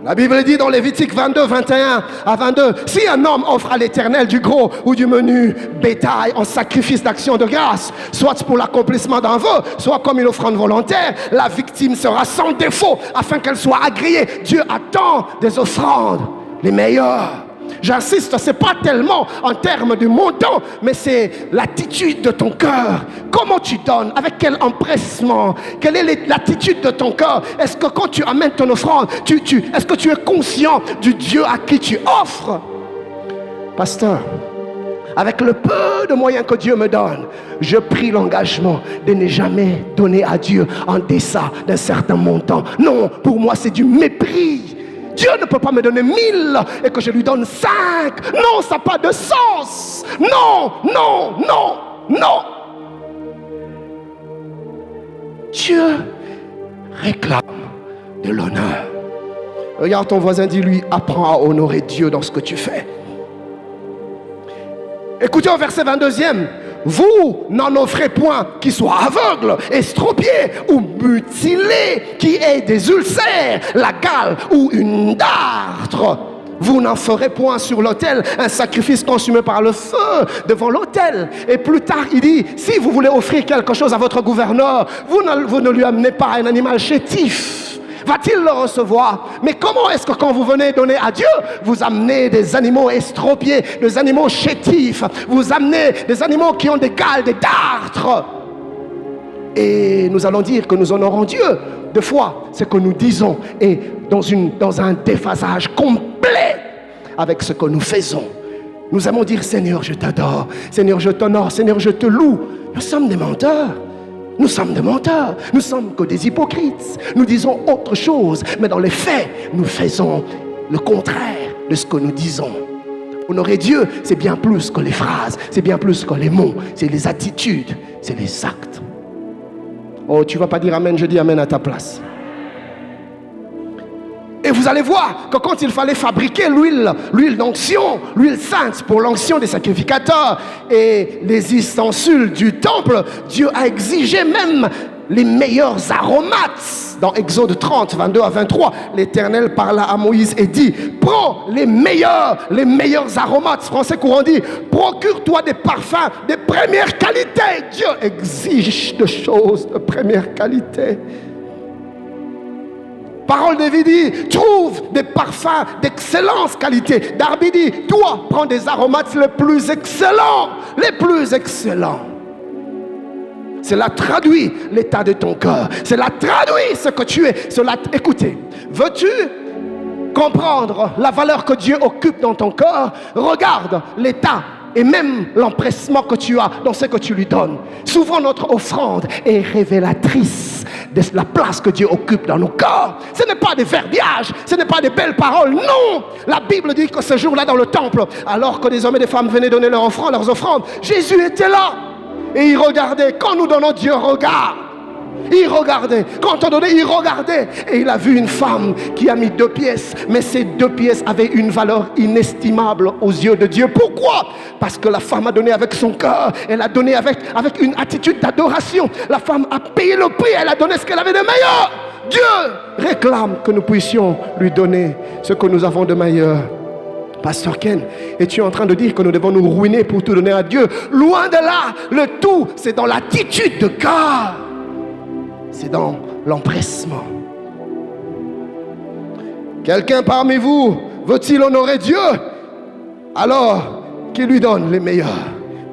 La Bible dit dans Lévitique 22, 21 à 22, si un homme offre à l'Éternel du gros ou du menu bétail en sacrifice d'action de grâce, soit pour l'accomplissement d'un vœu, soit comme une offrande volontaire, la victime sera sans défaut afin qu'elle soit agréée. Dieu attend des offrandes les meilleures. J'insiste, ce n'est pas tellement en termes de montant, mais c'est l'attitude de ton cœur. Comment tu donnes? Avec quel empressement? Quelle est l'attitude de ton cœur? Est-ce que quand tu amènes ton offrande, est-ce que tu es conscient du Dieu à qui tu offres? Pasteur, avec le peu de moyens que Dieu me donne, je prie l'engagement de ne jamais donner à Dieu en deçà d'un certain montant. Non, pour moi c'est du mépris. Dieu ne peut pas me donner 1000 et que je lui donne 5. Non, ça n'a pas de sens. Non, non, non, non. Dieu réclame de l'honneur. Regarde ton voisin, dis-lui, apprends à honorer Dieu dans ce que tu fais. Écoutez au verset 22e. Vous n'en offrez point qui soit aveugle, estropié ou mutilé, qui ait des ulcères, la gale ou une dartre. Vous n'en ferez point sur l'autel un sacrifice consumé par le feu devant l'autel. Et plus tard, il dit, si vous voulez offrir quelque chose à votre gouverneur, vous ne lui amenez pas un animal chétif. Va-t-il le recevoir? Mais comment est-ce que quand vous venez donner à Dieu, vous amenez des animaux estropiés, des animaux chétifs, vous amenez des animaux qui ont des gales, des dartres? Et nous allons dire que nous honorons Dieu. Deux fois, ce que nous disons est dans un déphasage complet avec ce que nous faisons. Nous allons dire, Seigneur, je t'adore, Seigneur, je t'honore, Seigneur, je te loue. Nous sommes des menteurs. Nous sommes des menteurs, nous sommes que des hypocrites. Nous disons autre chose, mais dans les faits, nous faisons le contraire de ce que nous disons. Honorer Dieu, c'est bien plus que les phrases, c'est bien plus que les mots, c'est les attitudes, c'est les actes. Oh, tu ne vas pas dire Amen, je dis Amen à ta place. Et vous allez voir que quand il fallait fabriquer l'huile d'onction, l'huile sainte pour l'onction des sacrificateurs et les ustensiles du temple, Dieu a exigé même les meilleurs aromates. Dans Exode 30, 22 à 23, l'Éternel parla à Moïse et dit, prends les meilleurs aromates. Français courant dit, procure-toi des parfums de première qualité. Dieu exige des choses de première qualité. Parole de vie dit, trouve des parfums d'excellente qualité. Darby dit, toi, prends des aromates les plus excellents. Les plus excellents. Cela traduit l'état de ton cœur. Cela traduit ce que tu es. Écoutez, veux-tu comprendre la valeur que Dieu occupe dans ton cœur? Regarde l'état et même l'empressement que tu as dans ce que tu lui donnes. Souvent notre offrande est révélatrice de la place que Dieu occupe dans nos cœurs. Ce n'est pas des verbiages, ce n'est pas des belles paroles, non. La Bible dit que ce jour-là dans le temple, alors que des hommes et des femmes venaient donner leurs offrandes, Jésus était là. Et il regardait. Quand nous donnons, Dieu regarde. Il regardait. Quand on donnait, il regardait. Et il a vu une femme qui a mis 2 pièces. Mais ces 2 pièces avaient une valeur inestimable aux yeux de Dieu. Pourquoi? Parce que la femme a donné avec son cœur. Elle a donné avec une attitude d'adoration. La femme a payé le prix. Elle a donné ce qu'elle avait de meilleur. Dieu réclame que nous puissions lui donner ce que nous avons de meilleur. Pasteur Ken, es-tu en train de dire que nous devons nous ruiner pour tout donner à Dieu? Loin de là, le tout, c'est dans l'attitude de cœur. C'est dans l'empressement. Quelqu'un parmi vous veut-il honorer Dieu? Alors, qu'il lui donne les meilleurs,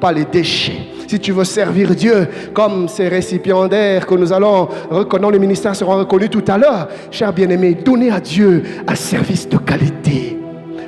pas les déchets. Si tu veux servir Dieu comme ces récipiendaires que nous allons reconnaître, les ministères seront reconnus tout à l'heure. Chers bien-aimés, donnez à Dieu un service de qualité.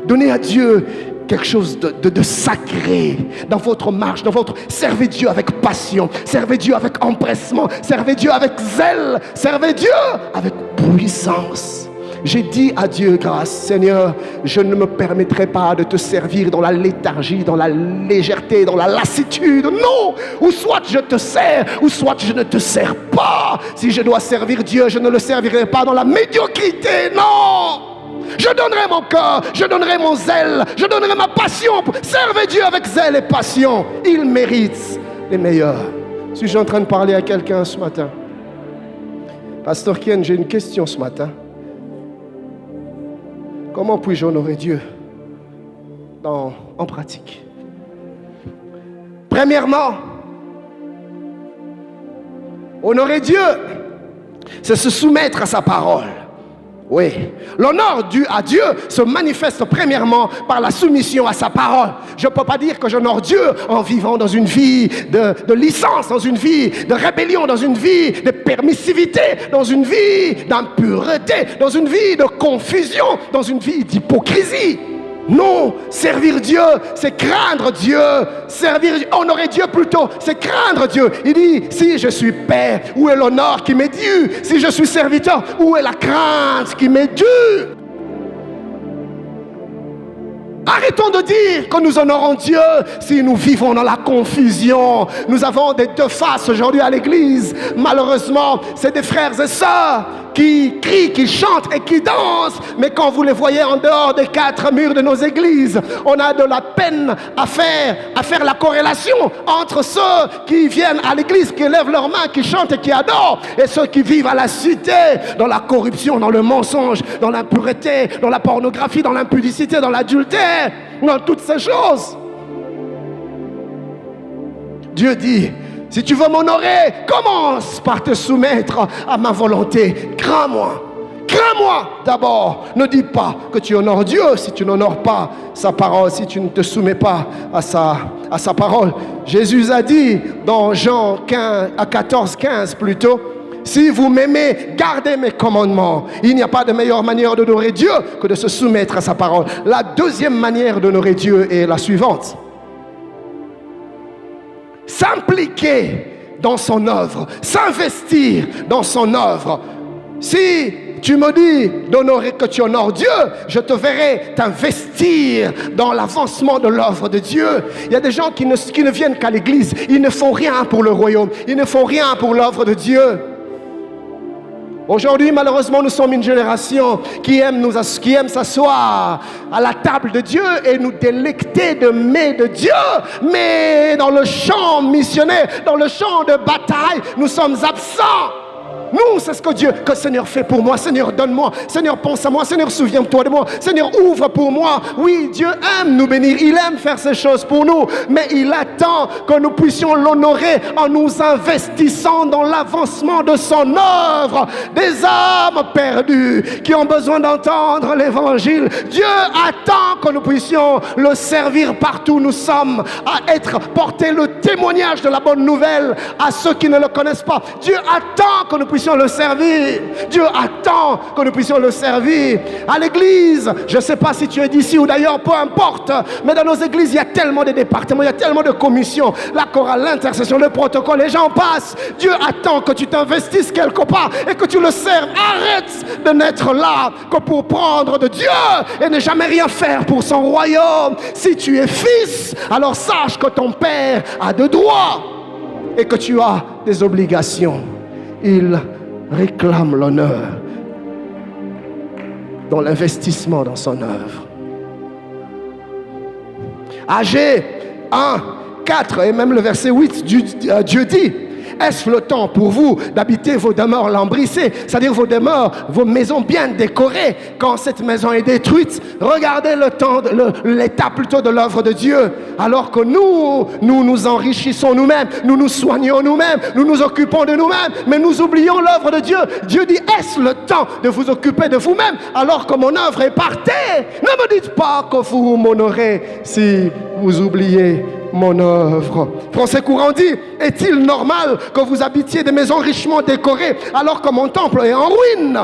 Donnez à Dieu quelque chose de sacré dans votre marche, dans votre... Servez Dieu avec passion, servez Dieu avec empressement, servez Dieu avec zèle, servez Dieu avec puissance. J'ai dit à Dieu, grâce, Seigneur, je ne me permettrai pas de te servir dans la léthargie, dans la légèreté, dans la lassitude. Non, ou soit je te sers, ou soit je ne te sers pas. Si je dois servir Dieu, je ne le servirai pas dans la médiocrité, non. Je donnerai mon cœur, je donnerai mon zèle, je donnerai ma passion. Servez Dieu avec zèle et passion. Il mérite les meilleurs. Suis-je en train de parler à quelqu'un ce matin? Pasteur Ken, j'ai une question ce matin. Comment puis-je honorer Dieu en pratique? Premièrement, honorer Dieu, c'est se soumettre à sa parole. Oui, l'honneur dû à Dieu se manifeste premièrement par la soumission à sa parole. Je ne peux pas dire que j'honore Dieu en vivant dans une vie de licence, dans une vie de rébellion, dans une vie de permissivité, dans une vie d'impureté, dans une vie de confusion, dans une vie d'hypocrisie. Non, servir Dieu, c'est craindre Dieu. Honorer Dieu plutôt, c'est craindre Dieu. Il dit, si je suis père, où est l'honneur qui m'est dû? Si je suis serviteur, où est la crainte qui m'est due? Arrêtons de dire que nous honorons Dieu si nous vivons dans la confusion. Nous avons des deux faces aujourd'hui à l'église. Malheureusement, c'est des frères et sœurs qui crient, qui chantent et qui dansent. Mais quand vous les voyez en dehors des quatre murs de nos églises, on a de la peine à faire la corrélation entre ceux qui viennent à l'église, qui lèvent leurs mains, qui chantent et qui adorent, et ceux qui vivent à la cité, dans la corruption, dans le mensonge, dans l'impureté, dans la pornographie, dans l'impudicité, dans l'adultère, dans toutes ces choses. Dieu dit, si tu veux m'honorer, commence par te soumettre à ma volonté. Crains-moi. Crains-moi d'abord. Ne dis pas que tu honores Dieu si tu n'honores pas sa parole, si tu ne te soumets pas à sa parole. Jésus a dit dans Jean 14:15 plutôt, si vous m'aimez, gardez mes commandements. Il n'y a pas de meilleure manière d'honorer Dieu que de se soumettre à sa parole. La deuxième manière d'honorer Dieu est la suivante. S'impliquer dans son œuvre, s'investir dans son œuvre. Si tu me dis d'honorer, que tu honores Dieu, je te verrai t'investir dans l'avancement de l'œuvre de Dieu. Il y a des gens qui ne viennent qu'à l'église, ils ne font rien pour le royaume, ils ne font rien pour l'œuvre de Dieu. Aujourd'hui, malheureusement, nous sommes une génération qui aime s'asseoir à la table de Dieu et nous délecter de mets de Dieu. Mais dans le champ missionnaire, dans le champ de bataille, nous sommes absents. Nous, c'est ce que le Seigneur fait pour moi. Seigneur, donne-moi. Seigneur, pense à moi. Seigneur, souviens-toi de moi. Seigneur, ouvre pour moi. Oui, Dieu aime nous bénir. Il aime faire ces choses pour nous. Mais il attend que nous puissions l'honorer en nous investissant dans l'avancement de son œuvre. Des âmes perdues qui ont besoin d'entendre l'évangile. Dieu attend que nous puissions le servir partout où nous sommes, à porter le témoignage de la bonne nouvelle à ceux qui ne le connaissent pas. Dieu attend que nous puissions le servir. Dieu attend que nous puissions le servir. À l'église, je ne sais pas si tu es d'ici ou d'ailleurs, peu importe, mais dans nos églises, il y a tellement de départements, il y a tellement de commissions, la chorale, l'intercession, le protocole, les gens passent. Dieu attend que tu t'investisses quelque part et que tu le serves. Arrête de n'être là que pour prendre de Dieu et ne jamais rien faire pour son royaume. Si tu es fils, alors sache que ton père a des droits et que tu as des obligations. Il réclame l'honneur dans l'investissement dans son œuvre. Agé 1:4 et même le verset 8, Dieu dit: est-ce le temps pour vous d'habiter vos demeures lambrissées, c'est-à-dire vos demeures, vos maisons bien décorées, quand cette maison est détruite? Regardez l'état plutôt de l'œuvre de Dieu. Alors que nous nous enrichissons nous-mêmes, nous nous soignons nous-mêmes, nous nous occupons de nous-mêmes, mais nous oublions l'œuvre de Dieu. Dieu dit: est-ce le temps de vous occuper de vous-même alors que mon œuvre est par terre? Ne me dites pas que vous m'honorez si vous oubliez mon œuvre. Français courant dit: est-il normal que vous habitiez des maisons richement décorées alors que mon temple est en ruine?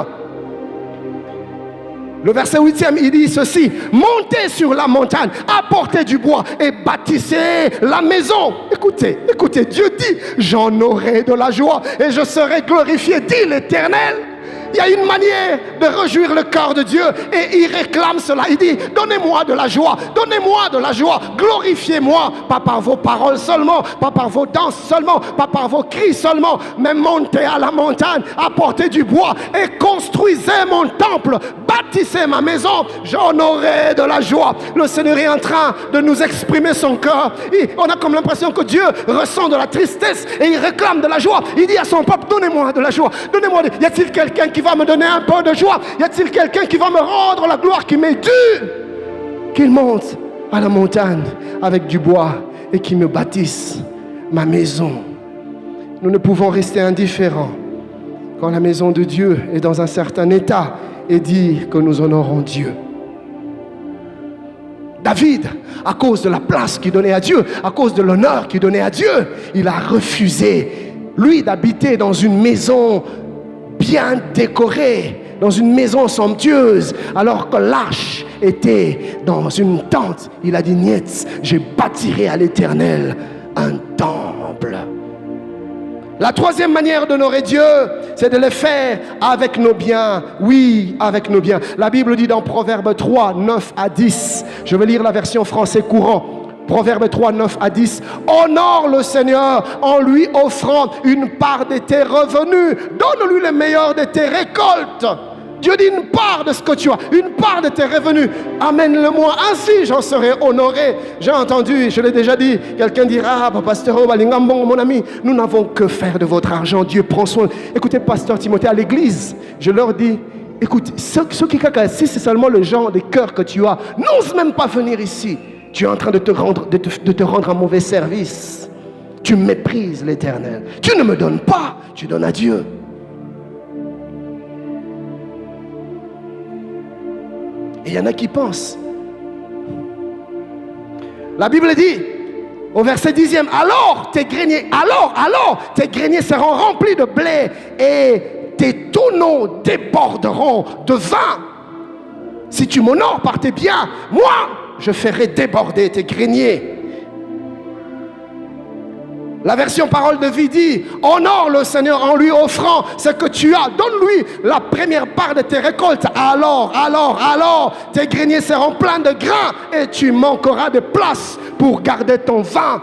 Le verset 8e, il dit ceci: montez sur la montagne, apportez du bois et bâtissez la maison. Écoutez, Dieu dit: j'en aurai de la joie et je serai glorifié, dit l'Éternel. Il y a une manière de réjouir le cœur de Dieu et il réclame cela. Il dit: donnez-moi de la joie, glorifiez-moi, pas par vos paroles seulement, pas par vos danses seulement, pas par vos cris seulement, mais montez à la montagne, apportez du bois et construisez mon temple, bâtissez ma maison, j'en aurai de la joie. Le Seigneur est en train de nous exprimer son cœur. On a comme l'impression que Dieu ressent de la tristesse et il réclame de la joie. Il dit à son peuple: donnez-moi de la joie, y a-t-il quelqu'un qui va me donner un peu de joie? Y a-t-il quelqu'un qui va me rendre la gloire qui m'est due? Qu'il monte à la montagne avec du bois et qu'il me bâtisse ma maison. Nous ne pouvons rester indifférents quand la maison de Dieu est dans un certain état et dire que nous honorons Dieu. David, à cause de la place qu'il donnait à Dieu, à cause de l'honneur qu'il donnait à Dieu, il a refusé, lui, d'habiter dans une maison bien décorée, dans une maison somptueuse, alors que l'arche était dans une tente. Il a dit: niet, je bâtirai à l'Éternel un temple. La troisième manière d'honorer Dieu, c'est de le faire avec nos biens. Oui, avec nos biens. La Bible dit dans Proverbe 3, 9 à 10. Je vais lire la version français courant. Proverbe 3, 9 à 10. Honore le Seigneur en lui offrant une part de tes revenus. Donne-lui le meilleur de tes récoltes. Dieu dit une part de ce que tu as, une part de tes revenus. Amène-le-moi, ainsi j'en serai honoré. J'ai entendu, je l'ai déjà dit, quelqu'un dira, ah, pasteur Obalingambon, mon ami, nous n'avons que faire de votre argent. Dieu prend soin. Écoutez, pasteur Timothée, à l'église, je leur dis, écoute, ceux qui si c'est seulement le genre de cœur que tu as, n'ose même pas venir ici. Tu es en train de te rendre un mauvais service. Tu méprises l'Éternel. Tu ne me donnes pas, tu donnes à Dieu. Et il y en a qui pensent. La Bible dit, au verset 10e, alors tes greniers seront remplis de blé et tes tonneaux déborderont de vin. Si tu m'honores par tes biens, moi, je ferai déborder tes greniers. La version parole de vie dit, honore le Seigneur en lui offrant ce que tu as. Donne-lui la première part de tes récoltes. Alors, tes greniers seront pleins de grains et tu manqueras de place pour garder ton vin.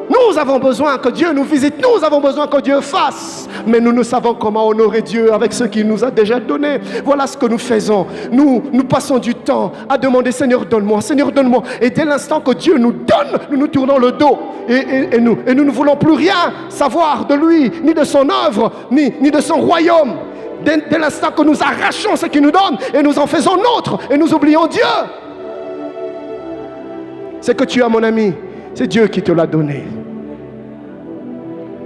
Nous avons besoin que Dieu nous visite, nous avons besoin que Dieu fasse. Mais nous savons comment honorer Dieu avec ce qu'il nous a déjà donné. Voilà ce que nous faisons. Nous passons du temps à demander, Seigneur, donne-moi, Seigneur, donne-moi. Et dès l'instant que Dieu nous donne, nous nous tournons le dos. Et nous ne voulons plus rien savoir de lui, ni de son œuvre, ni de son royaume. Dès l'instant que nous arrachons ce qu'il nous donne et nous en faisons nôtre et nous oublions Dieu. Ce que tu as, mon ami, c'est Dieu qui te l'a donné.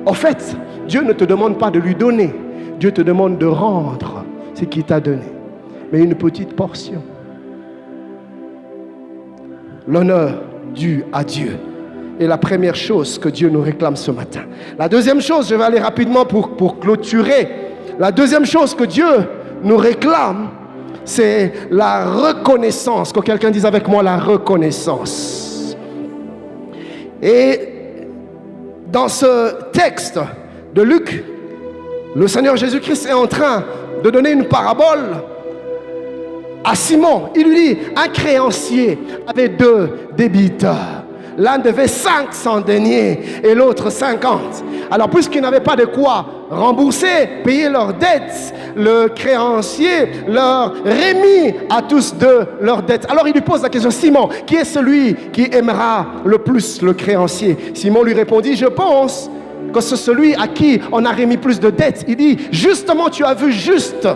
En fait, Dieu ne te demande pas de lui donner. Dieu te demande de rendre ce qu'il t'a donné. Mais une petite portion. L'honneur dû à Dieu est la première chose que Dieu nous réclame ce matin. La deuxième chose, je vais aller rapidement pour clôturer. La deuxième chose que Dieu nous réclame, c'est la reconnaissance. Que quelqu'un dise avec moi la reconnaissance. Et dans ce texte de Luc, le Seigneur Jésus-Christ est en train de donner une parabole à Simon. Il lui dit, un créancier avait 2 débiteurs. L'un devait 500 deniers et l'autre 50. Alors, puisqu'ils n'avaient pas de quoi rembourser, payer leurs dettes, le créancier leur remit à tous 2 leurs dettes. Alors, il lui pose la question, Simon, qui est celui qui aimera le plus le créancier? Simon lui répondit, je pense que c'est celui à qui on a remis plus de dettes. Il dit, justement, tu as vu juste.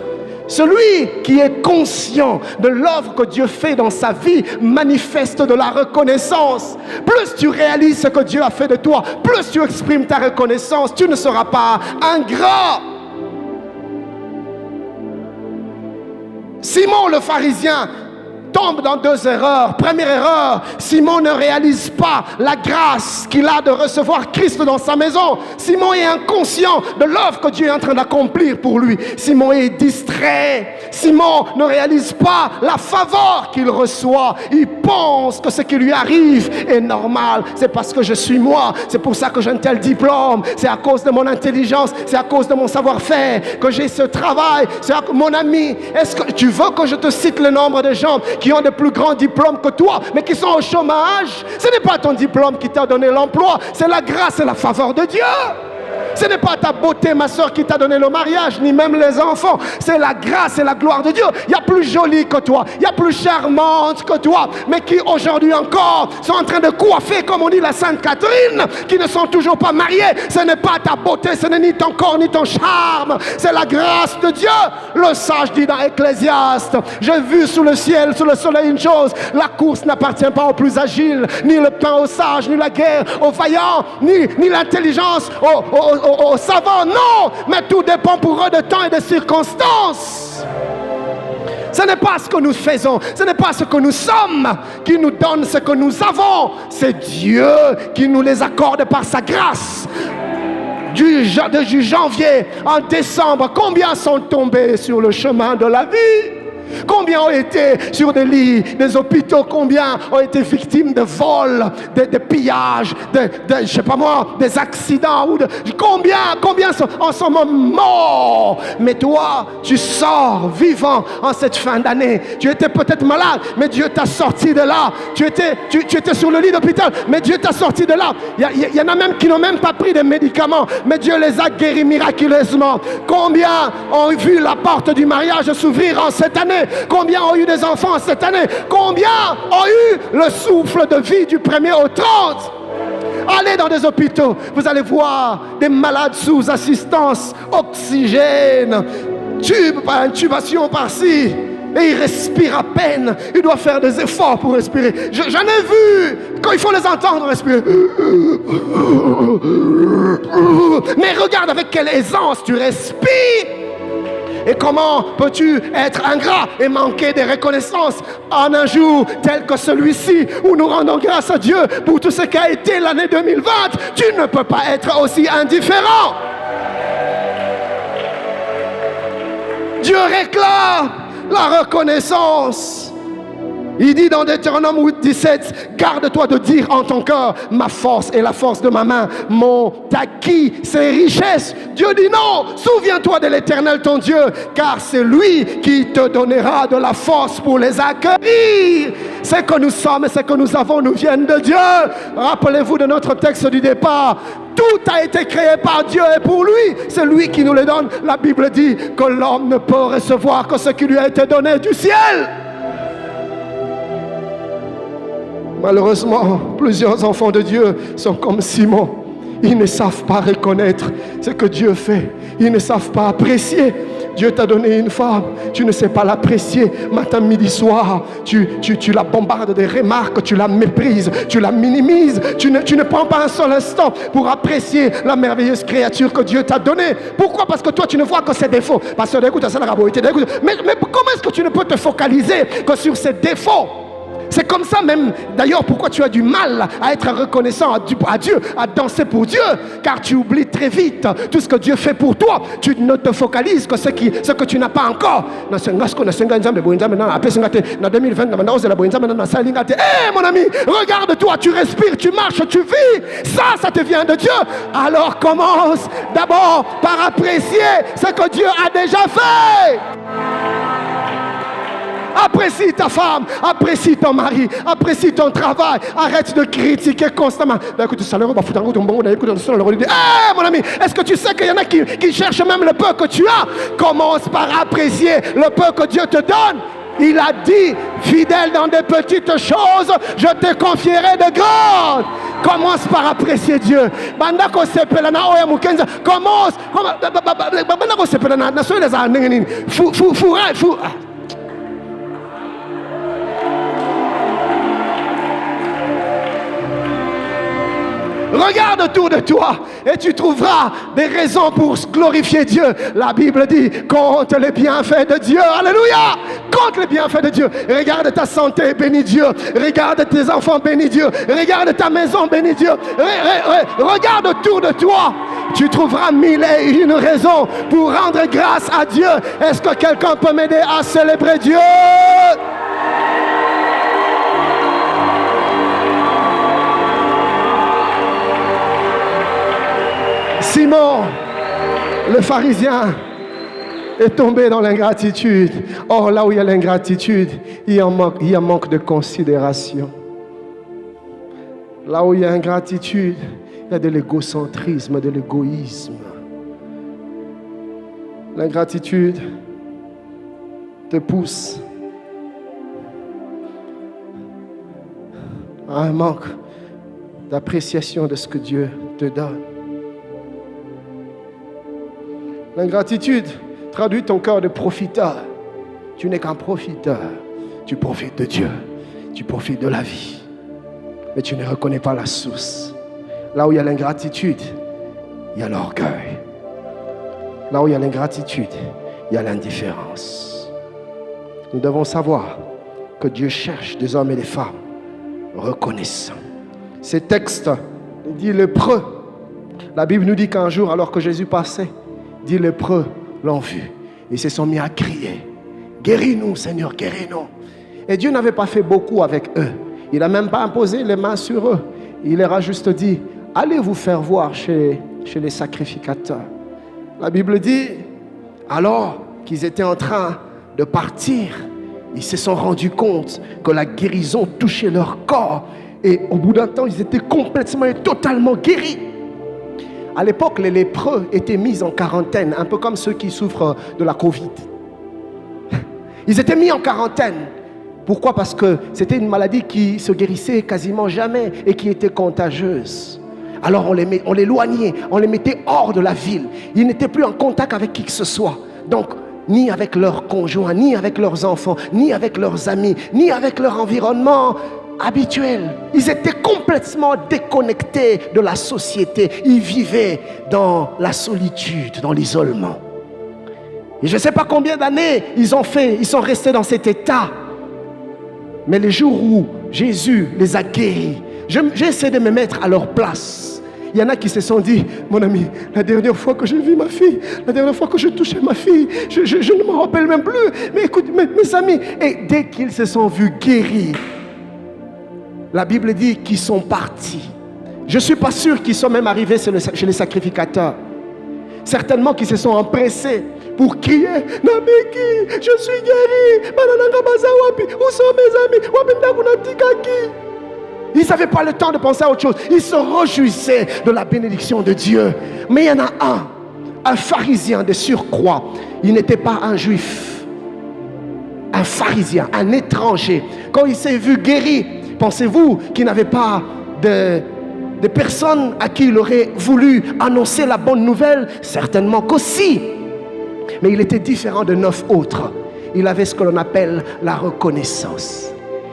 Celui qui est conscient de l'œuvre que Dieu fait dans sa vie manifeste de la reconnaissance. Plus tu réalises ce que Dieu a fait de toi, plus tu exprimes ta reconnaissance, tu ne seras pas ingrat. Simon le pharisien tombe dans 2 erreurs. Première erreur, Simon ne réalise pas la grâce qu'il a de recevoir Christ dans sa maison. Simon est inconscient de l'œuvre que Dieu est en train d'accomplir pour lui. Simon est distrait. Simon ne réalise pas la faveur qu'il reçoit. Il pense que ce qui lui arrive est normal. C'est parce que je suis moi. C'est pour ça que j'ai un tel diplôme. C'est à cause de mon intelligence. C'est à cause de mon savoir-faire que j'ai ce travail. Mon ami, est-ce que tu veux que je te cite le nombre de gens qui ont de plus grands diplômes que toi, mais qui sont au chômage? Ce n'est pas ton diplôme qui t'a donné l'emploi, c'est la grâce et la faveur de Dieu. Ce n'est pas ta beauté, ma soeur, qui t'a donné le mariage, ni même les enfants. C'est la grâce et la gloire de Dieu. Il y a plus jolie que toi, il y a plus charmante que toi, mais qui aujourd'hui encore sont en train de coiffer, comme on dit, la Sainte Catherine, qui ne sont toujours pas mariées. Ce n'est pas ta beauté, ce n'est ni ton corps, ni ton charme. C'est la grâce de Dieu. Le sage dit dans Ecclésiaste, j'ai vu sous le ciel, sous le soleil une chose, la course n'appartient pas aux plus agiles, ni le pain aux sages, ni la guerre aux vaillants, ni l'intelligence aux savants. Non, mais tout dépend pour eux de temps et de circonstances. Ce n'est pas ce que nous faisons, ce n'est pas ce que nous sommes qui nous donne ce que nous avons. C'est Dieu qui nous les accorde par sa grâce. Du janvier en décembre, combien sont tombés sur le chemin de la vie? Combien ont été sur des lits, des hôpitaux? Combien ont été victimes de vols, de pillages, je sais pas moi, des accidents? Combien sont en ce moment morts? Mais toi, tu sors vivant en cette fin d'année. Tu étais peut-être malade, mais Dieu t'a sorti de là. Tu étais sur le lit d'hôpital, mais Dieu t'a sorti de là. Il y en a même qui n'ont même pas pris de médicaments, mais Dieu les a guéris miraculeusement. Combien ont vu la porte du mariage s'ouvrir en cette année? Combien ont eu des enfants cette année? Combien ont eu le souffle de vie du 1er au 30? Allez dans des hôpitaux, vous allez voir des malades sous assistance, oxygène, intubation par-ci. Et il respire à peine. Il doit faire des efforts pour respirer. J'en ai vu quand il faut les entendre respirer. Mais regarde avec quelle aisance tu respires. Et comment peux-tu être ingrat et manquer de reconnaissance en un jour tel que celui-ci où nous rendons grâce à Dieu pour tout ce qu'a été l'année 2020? Tu ne peux pas être aussi indifférent. Dieu réclame la reconnaissance. Il dit dans Deutéronome 8:17, garde-toi de dire en ton cœur, ma force est la force de ma main, mon acquis, ses richesses. Dieu dit non, souviens-toi de l'Éternel ton Dieu, car c'est lui qui te donnera de la force pour les accueillir. Ce que nous sommes et ce que nous avons nous viennent de Dieu. Rappelez-vous de notre texte du départ. Tout a été créé par Dieu et pour lui. C'est lui qui nous le donne. La Bible dit que l'homme ne peut recevoir que ce qui lui a été donné du ciel. Malheureusement, plusieurs enfants de Dieu sont comme Simon. Ils ne savent pas reconnaître ce que Dieu fait. Ils ne savent pas apprécier. Dieu t'a donné une femme, tu ne sais pas l'apprécier. Matin, midi, soir, tu la bombardes de remarques, tu la méprises, tu la minimises. Tu ne prends pas un seul instant pour apprécier la merveilleuse créature que Dieu t'a donnée. Pourquoi? Parce que toi, tu ne vois que ses défauts. Parce que mais comment est-ce que tu ne peux te focaliser que sur ses défauts? C'est comme ça même, d'ailleurs, pourquoi tu as du mal à être reconnaissant à Dieu, à danser pour Dieu, car tu oublies très vite tout ce que Dieu fait pour toi. Tu ne te focalises que ce que tu n'as pas encore. Hey, mon ami, regarde-toi, tu respires, tu marches, tu vis. Ça te vient de Dieu. Alors commence d'abord par apprécier ce que Dieu a déjà fait. Apprécie ta femme, apprécie ton mari, apprécie ton travail. Arrête de critiquer constamment. Écoute, mon ami, est-ce que tu sais qu'il y en a qui cherchent même le peu que tu as? Commence par apprécier le peu que Dieu te donne. Il a dit, fidèle dans des petites choses, je te confierai de grandes. Commence par apprécier Dieu. Commence. Regarde autour de toi et tu trouveras des raisons pour glorifier Dieu. La Bible dit, compte les bienfaits de Dieu. Alléluia! Compte les bienfaits de Dieu. Regarde ta santé, bénis Dieu. Regarde tes enfants, bénis Dieu. Regarde ta maison, bénis Dieu. Regarde autour de toi. Tu trouveras 1001 raisons pour rendre grâce à Dieu. Est-ce que quelqu'un peut m'aider à célébrer Dieu? Simon, le pharisien, est tombé dans l'ingratitude. Or, là où il y a l'ingratitude, il y a un manque de considération. Là où il y a ingratitude, il y a de l'égocentrisme, de l'égoïsme. L'ingratitude te pousse à un manque d'appréciation de ce que Dieu te donne. L'ingratitude traduit ton cœur de profiteur. Tu n'es qu'un profiteur. Tu profites de Dieu. Tu profites de la vie. Mais tu ne reconnais pas la source. Là où il y a l'ingratitude, il y a l'orgueil. Là où il y a l'ingratitude, il y a l'indifférence. Nous devons savoir que Dieu cherche des hommes et des femmes reconnaissants. Ces textes disent lépreux. La Bible nous dit qu'un jour, alors que Jésus passait, 10 lépreux l'ont vu. Ils se sont mis à crier. Guéris-nous, Seigneur, guéris-nous. Et Dieu n'avait pas fait beaucoup avec eux. Il n'a même pas imposé les mains sur eux. Il leur a juste dit, allez vous faire voir chez les sacrificateurs. La Bible dit, alors qu'ils étaient en train de partir, ils se sont rendus compte que la guérison touchait leur corps. Et au bout d'un temps, ils étaient complètement et totalement guéris. À l'époque, les lépreux étaient mis en quarantaine, un peu comme ceux qui souffrent de la Covid. Ils étaient mis en quarantaine. Pourquoi? Parce que c'était une maladie qui se guérissait quasiment jamais et qui était contagieuse. Alors on les éloignait, on les mettait hors de la ville. Ils n'étaient plus en contact avec qui que ce soit. Donc, ni avec leurs conjoints, ni avec leurs enfants, ni avec leurs amis, ni avec leur environnement habituel. Ils étaient complètement déconnectés de la société. Ils vivaient dans la solitude, dans l'isolement. Et je ne sais pas combien d'années ils sont restés dans cet état. Mais les jours où Jésus les a guéris, j'essaie de me mettre à leur place. Il y en a qui se sont dit, mon ami, la dernière fois que j'ai vu ma fille, la dernière fois que je touchais ma fille, je ne me rappelle même plus. Mais écoute, mes amis, et dès qu'ils se sont vus guéris, la Bible dit qu'ils sont partis. Je ne suis pas sûr qu'ils sont même arrivés chez les sacrificateurs. Certainement qu'ils se sont empressés pour crier, Nabiki, je suis guéri. Où sont mes amis? Ils n'avaient pas le temps de penser à autre chose. Ils se réjouissaient de la bénédiction de Dieu. Mais il y en a un pharisien de surcroît. Il n'était pas un juif. Un pharisien, un étranger. Quand il s'est vu guéri, pensez-vous qu'il n'avait pas de personnes à qui il aurait voulu annoncer la bonne nouvelle? Certainement qu'aussi. Mais il était différent de 9 autres. Il avait ce que l'on appelle la reconnaissance.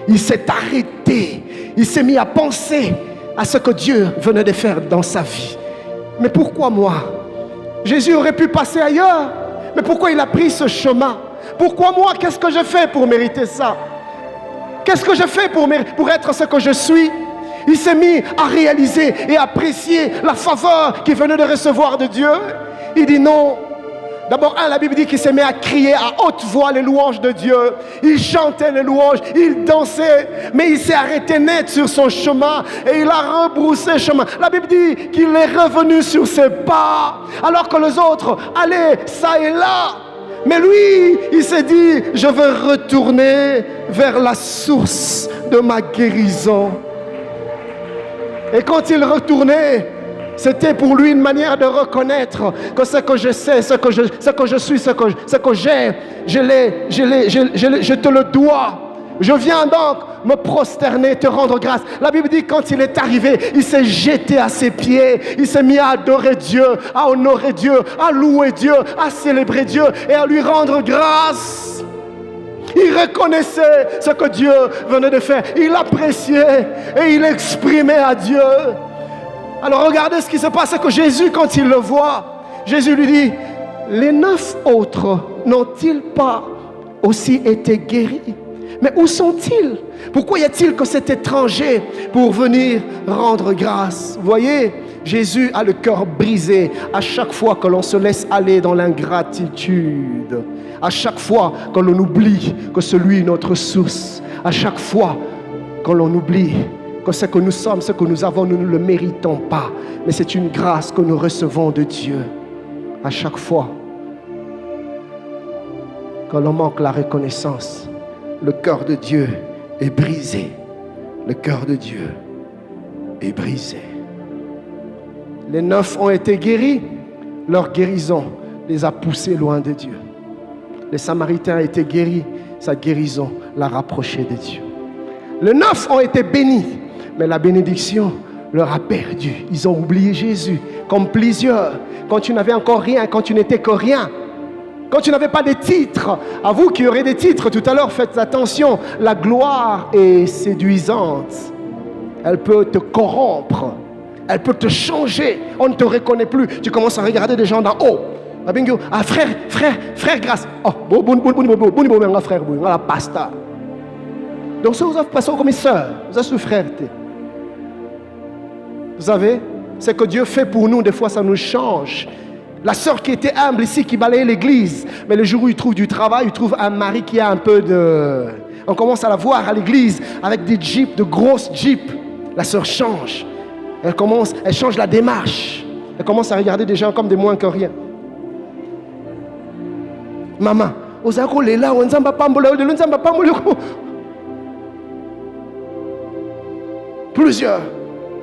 Il s'est arrêté. Il s'est mis à penser à ce que Dieu venait de faire dans sa vie. Mais pourquoi moi? Jésus aurait pu passer ailleurs. Mais pourquoi il a pris ce chemin? Pourquoi moi? Qu'est-ce que je fais pour mériter ça? Qu'est-ce que je fais pour être ce que je suis? Il s'est mis à réaliser et apprécier la faveur qu'il venait de recevoir de Dieu. Il dit non. D'abord, la Bible dit qu'il s'est mis à crier à haute voix les louanges de Dieu. Il chantait les louanges, il dansait, mais il s'est arrêté net sur son chemin et il a rebroussé chemin. La Bible dit qu'il est revenu sur ses pas, alors que les autres allaient ça et là. Mais lui, il s'est dit, je veux retourner vers la source de ma guérison. Et quand il retournait, c'était pour lui une manière de reconnaître que ce que je sais, ce que je suis, ce que j'ai, je te le dois. Je viens donc me prosterner, te rendre grâce. La Bible dit quand il est arrivé, il s'est jeté à ses pieds, il s'est mis à adorer Dieu, à honorer Dieu, à louer Dieu, à célébrer Dieu et à lui rendre grâce. Il reconnaissait ce que Dieu venait de faire. Il appréciait et il exprimait à Dieu. Alors regardez ce qui se passe, c'est que Jésus, quand il le voit, Jésus lui dit, les 9 autres n'ont-ils pas aussi été guéris? Mais où sont-ils? Pourquoi y a-t-il que cet étranger pour venir rendre grâce? Vous voyez, Jésus a le cœur brisé à chaque fois que l'on se laisse aller dans l'ingratitude. À chaque fois que l'on oublie que c'est lui notre source. À chaque fois que l'on oublie que ce que nous sommes, ce que nous avons, nous ne le méritons pas. Mais c'est une grâce que nous recevons de Dieu. À chaque fois que l'on manque la reconnaissance, le cœur de Dieu est brisé. Le cœur de Dieu est brisé. Les 9 ont été guéris. Leur guérison les a poussés loin de Dieu. Les Samaritains ont été guéris. Sa guérison l'a rapproché de Dieu. Les 9 ont été bénis. Mais la bénédiction leur a perdu. Ils ont oublié Jésus. Comme plusieurs. Quand tu n'avais encore rien, quand tu n'étais que rien. Quand tu n'avais pas de titres, à vous qui aurez des titres, tout à l'heure, faites attention, la gloire est séduisante. Elle peut te corrompre, elle peut te changer, on ne te reconnaît plus. Tu commences à regarder des gens d'en haut. Ah frère, grâce. Oh, frère, la pasta. Donc, si vous avez passé comme sœur, vous avez frère. Vous savez, ce que Dieu fait pour nous, des fois, ça nous change. La sœur qui était humble ici, qui balayait l'église, Mais le jour où il trouve du travail, il trouve un mari qui a un peu de... On commence à la voir à l'église avec des jeeps, de grosses jeeps. La sœur change. Elle change la démarche. Elle commence à regarder des gens comme des moins que rien. Maman, plusieurs,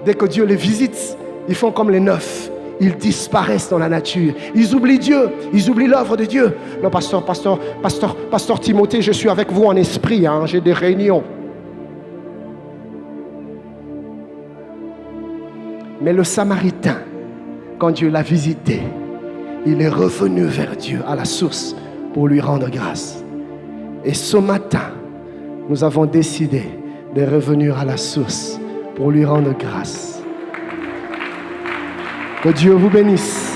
dès que Dieu les visite, ils font comme les neufs. Ils disparaissent dans la nature. Ils oublient Dieu. Ils oublient l'œuvre de Dieu. Non, pasteur Timothée, je suis avec vous en esprit. Hein, j'ai des réunions. Mais le Samaritain, quand Dieu l'a visité, il est revenu vers Dieu à la source pour lui rendre grâce. Et ce matin, nous avons décidé de revenir à la source pour lui rendre grâce. Que Dieu vous bénisse.